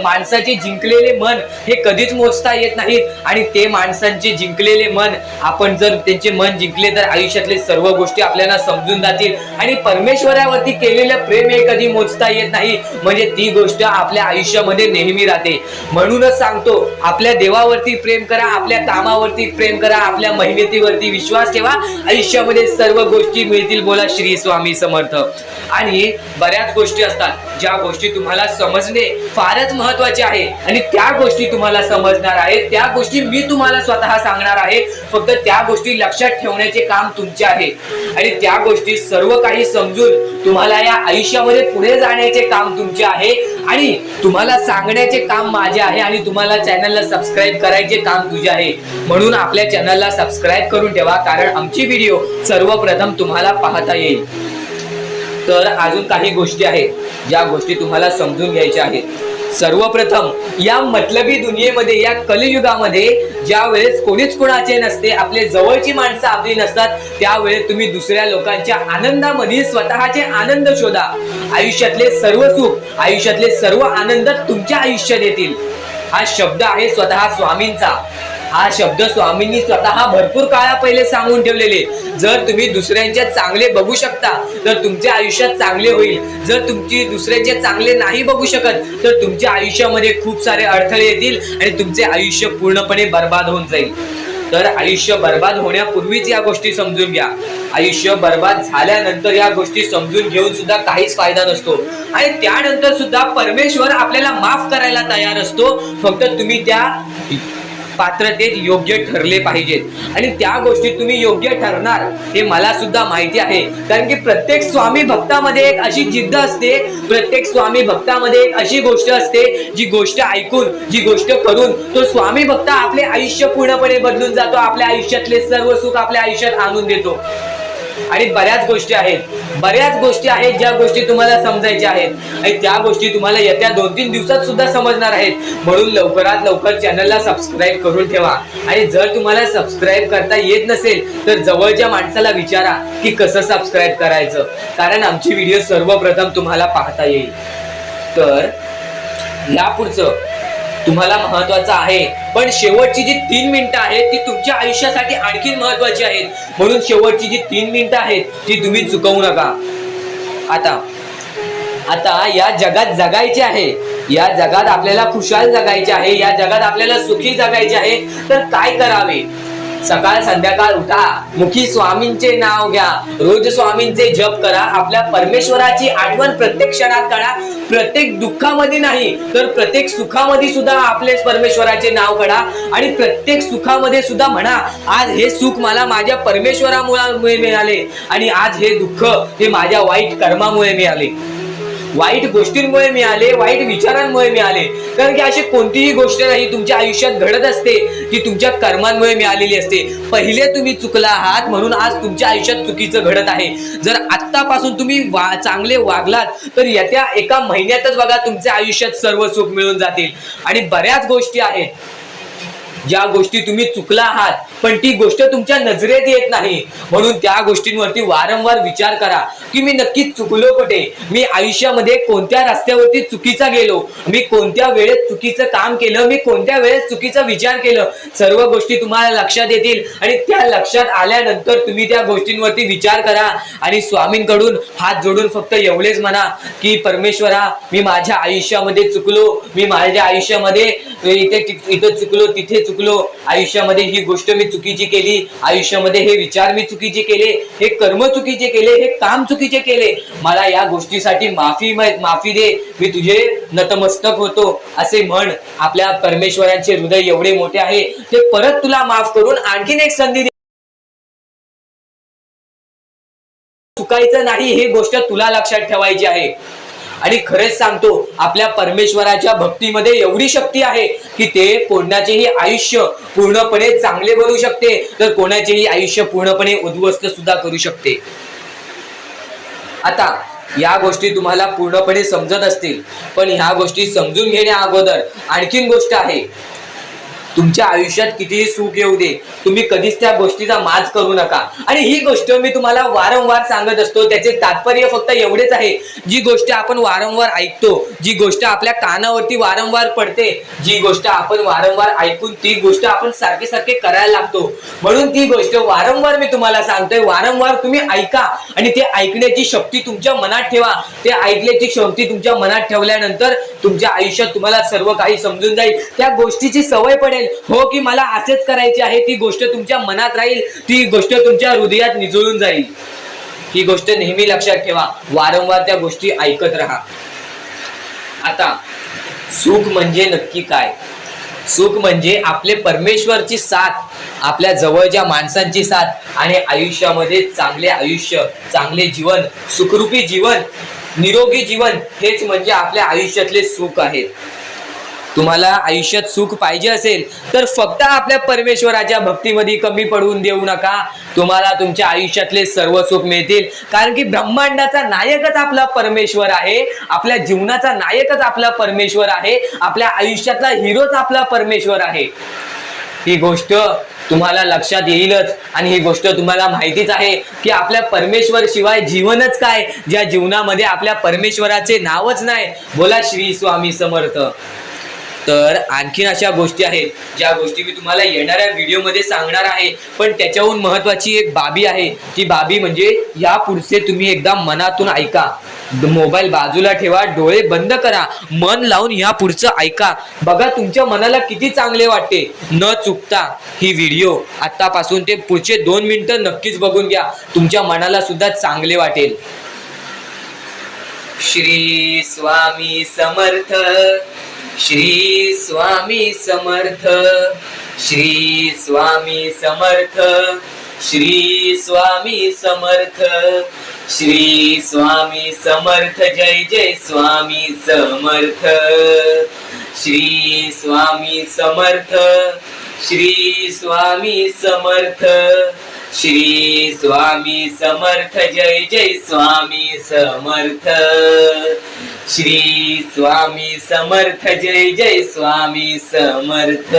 माणसाचे जिंकलेले मन हे कधीच मोजता येत नाहीत. आणि ते माणसांचे जिंकलेले मन, आपण जर त्यांचे मन जिंकले तर आयुष्यातले सर्व गोष्टी आपल्याला समजून जातील. आणि परमेश्वरावरती केलेलं प्रेम हे कधी मोजता येत नाही, म्हणजे ती गोष्ट आपल्या आयुष्यामध्ये नेहमी राहते. म्हणून सांगतो, आपल्या देवावरती प्रेम करा, आपल्या कामावरती प्रेम करा, आपल्या मेहनतीवरती विश्वास ठेवा, आयुष्यामध्ये सर्व गोष्टी मिळतील. बोला श्री स्वामी समर्थ. आणि बऱ्याच गोष्टी असतात ज्या गोष्टी तुम्हाला समजणे फारच महत्वाचे आहे, आणि त्या गोष्टी तुम्हाला समजणार आहेत, त्या गोष्टी मी तुम्हाला स्वतः सांगणार आहे. फक्त त्या गोष्टी लक्षात ठेवण्याचे काम तुमचे आहे, आणि त्या गोष्टी सर्व काही समजून तुम्हाला या आयुष्यामध्ये पुढे जाण्याचे काम तुमचे आहे, आणि तुम्हाला सांगण्याचे काम माझे आहे, आणि तुम्हाला चॅनलला सबस्क्राईब करायचे काम तुझे आहे. म्हणून आपल्या चॅनलला सबस्क्राईब करून ठेवा, कारण आमची व्हिडिओ सर्वप्रथम तुम्हाला पाहता येईल. तर अजून काही गोष्टी आहेत ज्या गोष्टी तुम्हाला समजून घ्यायच्या आहेत. सर्वप्रथम या मतलबी दुनियेमध्ये, या कलियुगामध्ये ज्या वेळेस कोणीच कोणाचे नसते, आपले जवळची माणसं आपली नसतात, त्यावेळेस तुम्ही दुसऱ्या लोकांच्या आनंदामध्ये स्वतःचे आनंद शोधा. आयुष्यातले सर्व सुख, आयुष्यातले सर्व आनंद तुमच्या आयुष्यात येतील. हा शब्द आहे स्वतः स्वामींचा. हा शब्द स्वामींनी स्वतः भरपूर काळा पहिले सांगून ठेवलेले. जर तुम्ही दुसऱ्यांच्या चांगले बघू शकता तर तुमच्या आयुष्यात चांगले होईल. जर तुमची दुसऱ्यांचे चांगले नाही बघू शकत तर तुमच्या आयुष्यामध्ये खूप सारे अडथळे येतील आणि तुमचे आयुष्य पूर्णपणे बर्बाद होऊन जाईल. तर आयुष्य बर्बाद होण्यापूर्वीच या गोष्टी समजून घ्या. आयुष्य बर्बाद झाल्यानंतर या गोष्टी समजून घेऊन सुद्धा काहीच फायदा नसतो, आणि त्यानंतर सुद्धा परमेश्वर आपल्याला माफ करायला तयार असतो. फक्त तुम्ही त्या पात्रतेत योग्य ठरले पाहिजेत, आणि त्या गोष्टीत तुम्ही योग्य ठरणार हे मला सुद्धा माहिती आहे. कारण की प्रत्येक स्वामी भक्तामध्ये एक अशी जिद्द असते, प्रत्येक स्वामी भक्तामध्ये एक अशी गोष्ट असते, जी गोष्ट ऐकून, जी गोष्ट करून तो स्वामी भक्त आपले आयुष्य पूर्णपणे बदलून जातो, आपल्या आयुष्यातले सर्व सुख आपल्या आयुष्यात आणून देतो. आणि बऱ्याच गोष्टी आहेत ज्या गोष्टी तुम्हाला समजायच्या आहेत, आणि त्या गोष्टी तुम्हाला येत्या 2-3 दिवसात सुद्धा समजणार आहेत. म्हणून लवकरात लवकर चॅनलला सबस्क्राईब करून ठेवा. आणि जर तुम्हाला सबस्क्राईब करता येत नसेल तर जवळच्या माणसाला विचारा की कसं सबस्क्राईब करायचं, कारण आमची व्हिडिओ सर्वप्रथम तुम्हाला पाहता येईल. तर यापुढचं तुम्हाला महत्वाचं आहे, पण शेवटची जी 3 मिनिटं आहेत ती तुमच्या आयुष्यासाठी आणखी महत्वाची आहेत. म्हणून शेवटची जी 3 मिनिटं आहेत ती तुम्ही चुकवू नका. आता या जगात जगायचे आहे, या जगात आपल्याला खुशाल जगायचे आहे, या जगात आपल्याला सुखी जगायचे आहे. तर काय करावे? सकाळ संध्याकाळ उठा, मुखी स्वामींचे नाव घ्या, रोज स्वामींचे जप करा, आपल्या परमेश्वराची आठवण प्रत्येक क्षणात काढा. प्रत्येक दुःखामध्ये नाही तर प्रत्येक सुखामध्ये सुद्धा आपले परमेश्वराचे नाव काढा, आणि प्रत्येक सुखामध्ये सुद्धा म्हणा, आज हे सुख मला माझ्या परमेश्वरामुळे मिळाले, आणि आज हे दुःख हे माझ्या वाईट कर्मामुळे मिळाले, वाईट गोष्टींमुळे मिळाले, वाईट विचारांमुळे मिळाले. कारण की अशी कोणतीही गोष्ट नाही तुमच्या आयुष्यात घडत असते की तुमच्या कर्मांमुळे मिळालेली असते. पहिले तुम्ही चुकला आहात म्हणून आज तुमच्या आयुष्यात चुकीचं घडत आहे. जर आत्तापासून तुम्ही चांगले वागलात तर येत्या 1 महिन्यातच बघा तुमच्या आयुष्यात सर्व सुख मिळून जातील. आणि बऱ्याच गोष्टी आहेत ज्या गोष्टी तुम्ही चुकला आहात पण ती गोष्ट तुमच्या नजरेत येत नाही, म्हणून त्या गोष्टींवरती वारंवार विचार करा की मी नक्की चुकलो कुठे, मी आयुष्यामध्ये कोणत्या रस्त्यावरती चुकीचा गेलो, मी कोणत्या वेळेत चुकीचं काम केलं, मी कोणत्या वेळेस चुकीचा विचार केलं, सर्व गोष्टी तुम्हाला लक्षात येतील आणि त्या लक्षात आल्यानंतर तुम्ही त्या गोष्टींवरती विचार करा आणि स्वामींकडून हात जोडून फक्त एवढेच म्हणा की परमेश्वरा, मी माझ्या आयुष्यामध्ये चुकलो, मी माझ्या आयुष्यामध्ये इथं चुकलो, तिथे चुकलो, आयुष्यामध्ये ही गोष्ट मी चुकीची केली, आयुष्यामध्ये हे विचार मी चुकीचे केले, हे कर्म चुकीचे केले, हे काम चुकीचे केले, मला या गोष्टीसाठी माफी दे, मी तुझे नतमस्तक होतो असे म्हण. आपल्या परमेश्वरांचे हृदय एवढे मोठे आहे, ते परत तुला माफ करून आणखीन एक संधी दे. चुकायचं नाही हे गोष्ट तुला लक्षात ठेवायची आहे. आणि खरेच सांगतो, आपल्या परमेश्वराच्या भक्तीमध्ये एवढी शक्ती आहे की ते कोणाचेही आयुष्य पूर्णपणे चांगले बनवू शकते, तर कोणाचेही आयुष्य पूर्णपणे उद्ध्वस्त सुद्धा करू शकते. आता या गोष्टी तुम्हाला पूर्णपणे समजत असतील, पण ह्या गोष्टी समजून घेण्या अगोदर आणखीन गोष्ट आहे. तुमच्या आयुष्यात कितीही सुख येऊ दे, तुम्ही कधीच त्या गोष्टीचा माज करू नका. आणि ही गोष्ट मी तुम्हाला वारंवार सांगत असतो, त्याचे तात्पर्य फक्त एवढेच आहे, जी गोष्ट आपण वारंवार ऐकतो, जी गोष्ट आपल्या कानावरती वारंवार पडते, जी गोष्ट आपण वारंवार ऐकून ती गोष्ट आपण सारखे सारखे करायला लागतो, म्हणून ती गोष्ट वारंवार मी तुम्हाला सांगतोय, वारंवार तुम्ही ऐका आणि ते ऐकण्याची शक्ती तुमच्या मनात ठेवा. ते ऐकण्याची शक्ती तुमच्या मनात ठेवल्यानंतर तुमच्या आयुष्यात तुम्हाला सर्व काही समजून जाईल, त्या गोष्टीची सवय पडेल. हो की मला असेच करायचे आहे, ती गोष्ट तुमच्या मनात राहील, ती गोष्ट तुमच्या हृदयात निजळून जाईल. ही गोष्ट नेहमी लक्षात ठेवा, वारंवार त्या गोष्टी ऐकत राहा. आता सुख म्हणजे नक्की काय? सुख म्हणजे आपले परमेश्वरची साथ, आपल्या जवळच्या माणसांची साथ आणि आयुष्यामध्ये चांगले आयुष्य, चांगले जीवन, सुखरूपी जीवन, निरोगी जीवन, हेच म्हणजे आपल्या आयुष्यातले सुख आहे. तुम्हाला आयुष्यात सुख पाहिजे असेल तर फक्त आपल्या परमेश्वराच्या भक्तीमध्ये कमी पडून देऊ नका, तुम्हाला तुमच्या आयुष्यातले सर्व सुख मिळतील. कारण की ब्रह्मांडाचा नायकच आपला परमेश्वर आहे, आपल्या जीवनाचा नायकच आपला परमेश्वर आहे, आपल्या आयुष्यातला हिरोच आपला परमेश्वर आहे. ही गोष्ट तुम्हाला लक्षात येईलच आणि ही गोष्ट तुम्हाला माहितीच आहे की आपल्या परमेश्वर शिवाय जीवनच काय, ज्या जीवनामध्ये आपल्या परमेश्वराचे नावच नाही. बोला श्री स्वामी समर्थ. तर आणखीन अशा गोष्टी आहेत ज्या गोष्टी मी तुम्हाला येणाऱ्या व्हिडिओमध्ये सांगणार आहे, पण त्याच्याहून महत्वाची एक बाबी आहे. ती बाबी म्हणजे या पुढचे तुम्ही एकदा मनातून ऐका, मोबाईल बाजूला ठेवा, डोळे बंद करा, मन लावून या पुढचं ऐका. बघा तुमच्या मनाला किती चांगले वाटते. न चुकता ही व्हिडिओ आतापासून ते पुढचे 2 मिनिटं नक्कीच बघून घ्या, तुमच्या मनाला सुद्धा चांगले वाटेल. श्री स्वामी समर्थ, श्री स्वामी समर्थ, श्री स्वामी समर्थ, श्री स्वामी समर्थ, श्री स्वामी समर्थ, जय जय स्वामी समर्थ, श्री स्वामी समर्थ, श्री स्वामी समर्थ, श्री स्वामी समर्थ, जय जय स्वामी समर्थ, श्री स्वामी समर्थ, जय जय स्वामी समर्थ,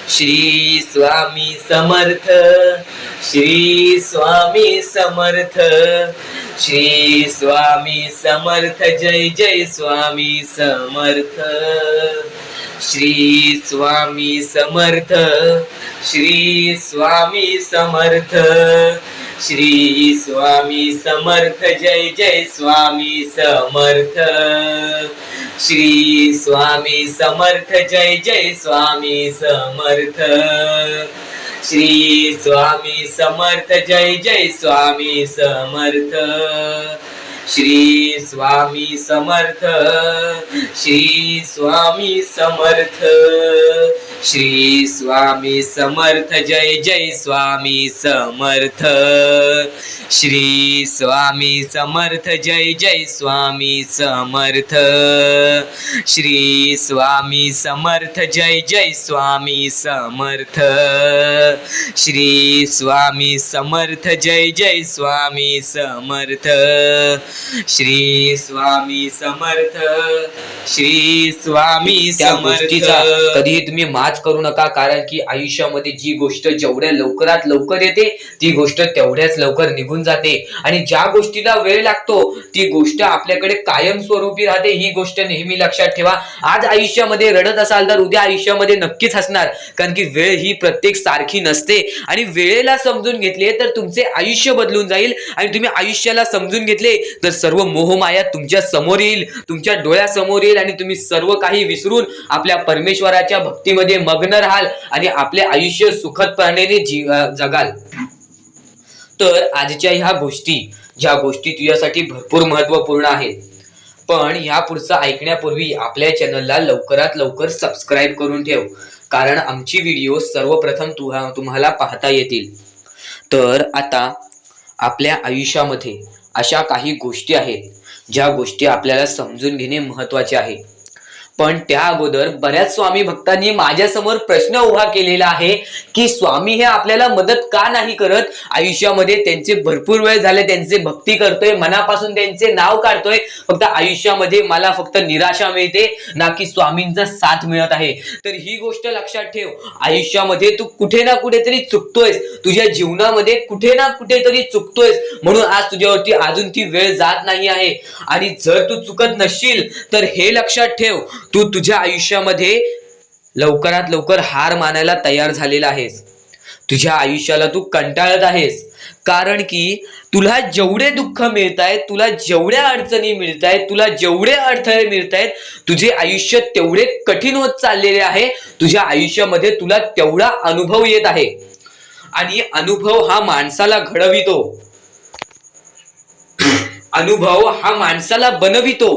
श्री स्वामी समर्थ, श्री स्वामी समर्थ, श्री स्वामी समर्थ, जय जय स्वामी समर्थ, श्री स्वामी समर्थ, श्री स्वामी समर्थ, श्री स्वामी समर्थ, जय जय स्वामी समर्थ, श्री स्वामी समर्थ, जय जय स्वामी समर्थ, श्री स्वामी समर्थ, जय जय स्वामी समर्थ, श्री स्वामी समर्थ, श्री स्वामी समर्थ, श्री स्वामी समर्थ, जय जय स्वामी समर्थ, श्री स्वामी समर्थ, जय जय स्वामी समर्थ, श्री स्वामी समर्थ, जय जय स्वामी समर्थ, श्री स्वामी समर्थ, जय जय स्वामी समर्थ, श्री स्वामी समर्थ, श्री स्वामी समर्थ. कधी तुम्ही मात आज करू नका, कारण की आयुष्यामध्ये जी गोष्ट जेवढ्या लवकरात लवकर येते ती गोष्ट तेवढ्याच लवकर निघून जाते, आणि ज्या गोष्टीला वेळ लागतो ती गोष्ट आपल्याकडे कायमस्वरूपी राहते. ही गोष्ट नेहमी लक्षात ठेवा. आज आयुष्यामध्ये रडत असाल तर उद्या आयुष्यामध्ये नक्कीच हसणार, कारण की वेळ ही प्रत्येक सारखी नसते, आणि वेळेला समजून घेतले तर तुमचे आयुष्य बदलून जाईल, आणि तुम्ही आयुष्याला समजून घेतले तर सर्व मोहमाया तुमच्या समोर येईल, तुमच्या डोळ्यासमोर येईल, आणि तुम्ही सर्व काही विसरून आपल्या परमेश्वराच्या भक्तीमध्ये मग्न राहाल आणि आपले आयुष्य सुखदपणे जगाल. तर आजच्या ह्या गोष्टी, ज्या गोष्टी तुझ्यासाठी भरपूर महत्वपूर्ण आहेत, पण ह्या पुढचं ऐकण्यापूर्वी आपल्या चॅनलला लवकरात लवकर सबस्क्राईब करून ठेव, कारण आमची व्हिडिओ सर्वप्रथम तुम्हाला पाहता येतील. तर आता आपल्या आयुष्यामध्ये अशा काही गोष्टी आहेत ज्या गोष्टी आपल्याला समजून घेणे महत्वाचे आहे. पण त्या अगोदर बऱ्याच स्वामी भक्तांनी माझ्यासमोर प्रश्न उभा केलेला आहे की स्वामी हे आपल्याला मदत का नाही करत. आयुष्यामध्ये त्यांचे भरपूर वेळ झाले, त्यांचे भक्ती करतोय, मनापासून त्यांचे नाव काढतोय, फक्त आयुष्यामध्ये मला फक्त निराशा मिळते, ना की स्वामींचा साथ मिळत आहे. तर ही गोष्ट लक्षात ठेव, आयुष्यामध्ये तू कुठे ना कुठेतरी चुकतोयस, तुझ्या जीवनामध्ये कुठे ना कुठेतरी चुकतोयस, म्हणून आज तुझ्यावरती अजून ती वेळ जात नाही आहे. आणि जर तू चुकत नसशील तर हे लक्षात ठेव, तू तुझ्या आयुष्यामध्ये लवकरात लवकर हार मानायला तयार झालेला आहेस. तुझ्या आयुष्याला तू कंटाळत आहेस, कारण की तुला जेवढे दुःख मिळत आहेत, तुला जेवढ्या अडचणी मिळत आहेत, तुला जेवढे अडथळे मिळत आहेत, तुझे आयुष्य तेवढे कठीण होत चाललेले आहे. तुझ्या आयुष्यामध्ये तुला तेवढा अनुभव येत आहे, आणि अनुभव हा माणसाला घडवितो, अनुभव हा माणसाला बनवितो,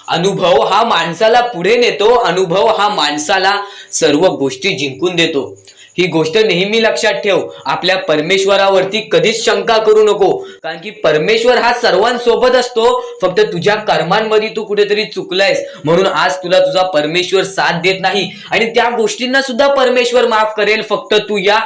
अनुभव हा माणसाला पुढे नेतो, अनुभव हा माणसाला सर्व गोष्टी जिंकून देतो. ही गोष्ट नेहमी लक्षात ठेव. आपल्या परमेश्वरावरती कधीच शंका करू नको, कारण की परमेश्वर हा सर्वांसोबत असतो. फक्त तुझ्या कर्मांमध्ये तू कुठेतरी चुकलायस, म्हणून आज तुला तुझा परमेश्वर साथ देत नाही, आणि त्या गोष्टींना सुद्धा परमेश्वर माफ करेल. फक्त तू या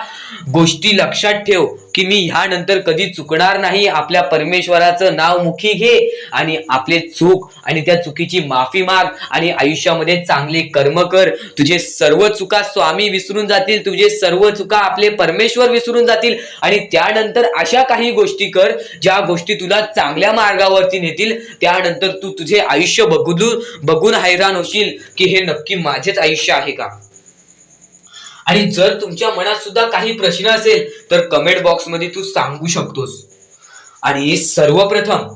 गोष्टी लक्षात ठेव की मी ह्यानंतर कधी चुकणार नाही. आपल्या परमेश्वराचं नाव मुखी घे आणि आपले चूक आणि त्या चुकीची माफी माग, आणि आयुष्यामध्ये चांगले कर्म कर. तुझे सर्व चुका स्वामी विसरून जातील, तुझे सर्व चुका आपले परमेश्वर विसरून जातील, आणि त्यानंतर अशा काही गोष्टी कर ज्या गोष्टी तुला चांगल्या मार्गावरती नेतील. त्यानंतर तू तुझे आयुष्य बघून हैराण होशील की हे नक्की माझेच आयुष्य आहे का. आणि जर तुमच्या मनात सुद्धा काही प्रश्न असेल तर कमेंट बॉक्स मध्ये तू सांगू शकतोस. आणि सर्वप्रथम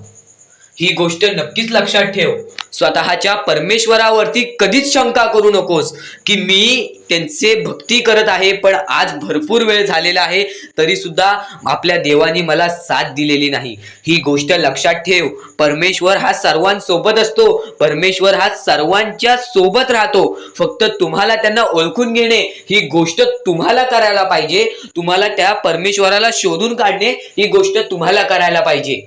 ही गोष्ट नक्कीच लक्षात ठेव, स्वतःच्या परमेश्वरावरती कधीच शंका करू नकोस की मी त्यांचे भक्ती करत आहे, पण आज भरपूर वेळ झालेला आहे तरी सुद्धा आपल्या देवानी मला साथ दिलेली नाही. ही गोष्ट लक्षात ठेव, परमेश्वर हा सर्वांसोबत असतो, परमेश्वर हा सर्वांच्या सोबत राहतो. फक्त तुम्हाला त्यांना ओळखून घेणे ही गोष्ट तुम्हाला करायला पाहिजे. तुम्हाला त्या परमेश्वराला शोधून काढणे ही गोष्ट तुम्हाला करायला पाहिजे.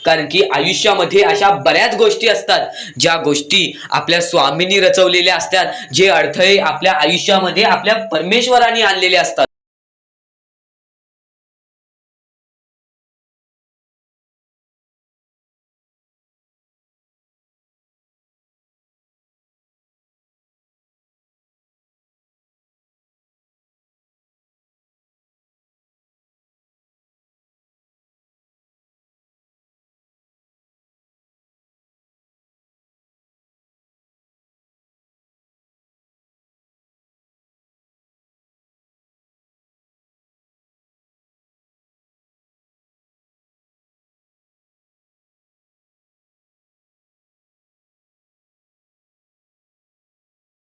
कारण की आयुष्यामध्ये अशा बऱ्याच गोष्टी असतात ज्या गोष्टी आपल्या स्वामींनी रचवलेल्या असतात, जे अडथळे आपल्या आयुष्यामध्ये आपल्या परमेश्वराने आणलेले असतात.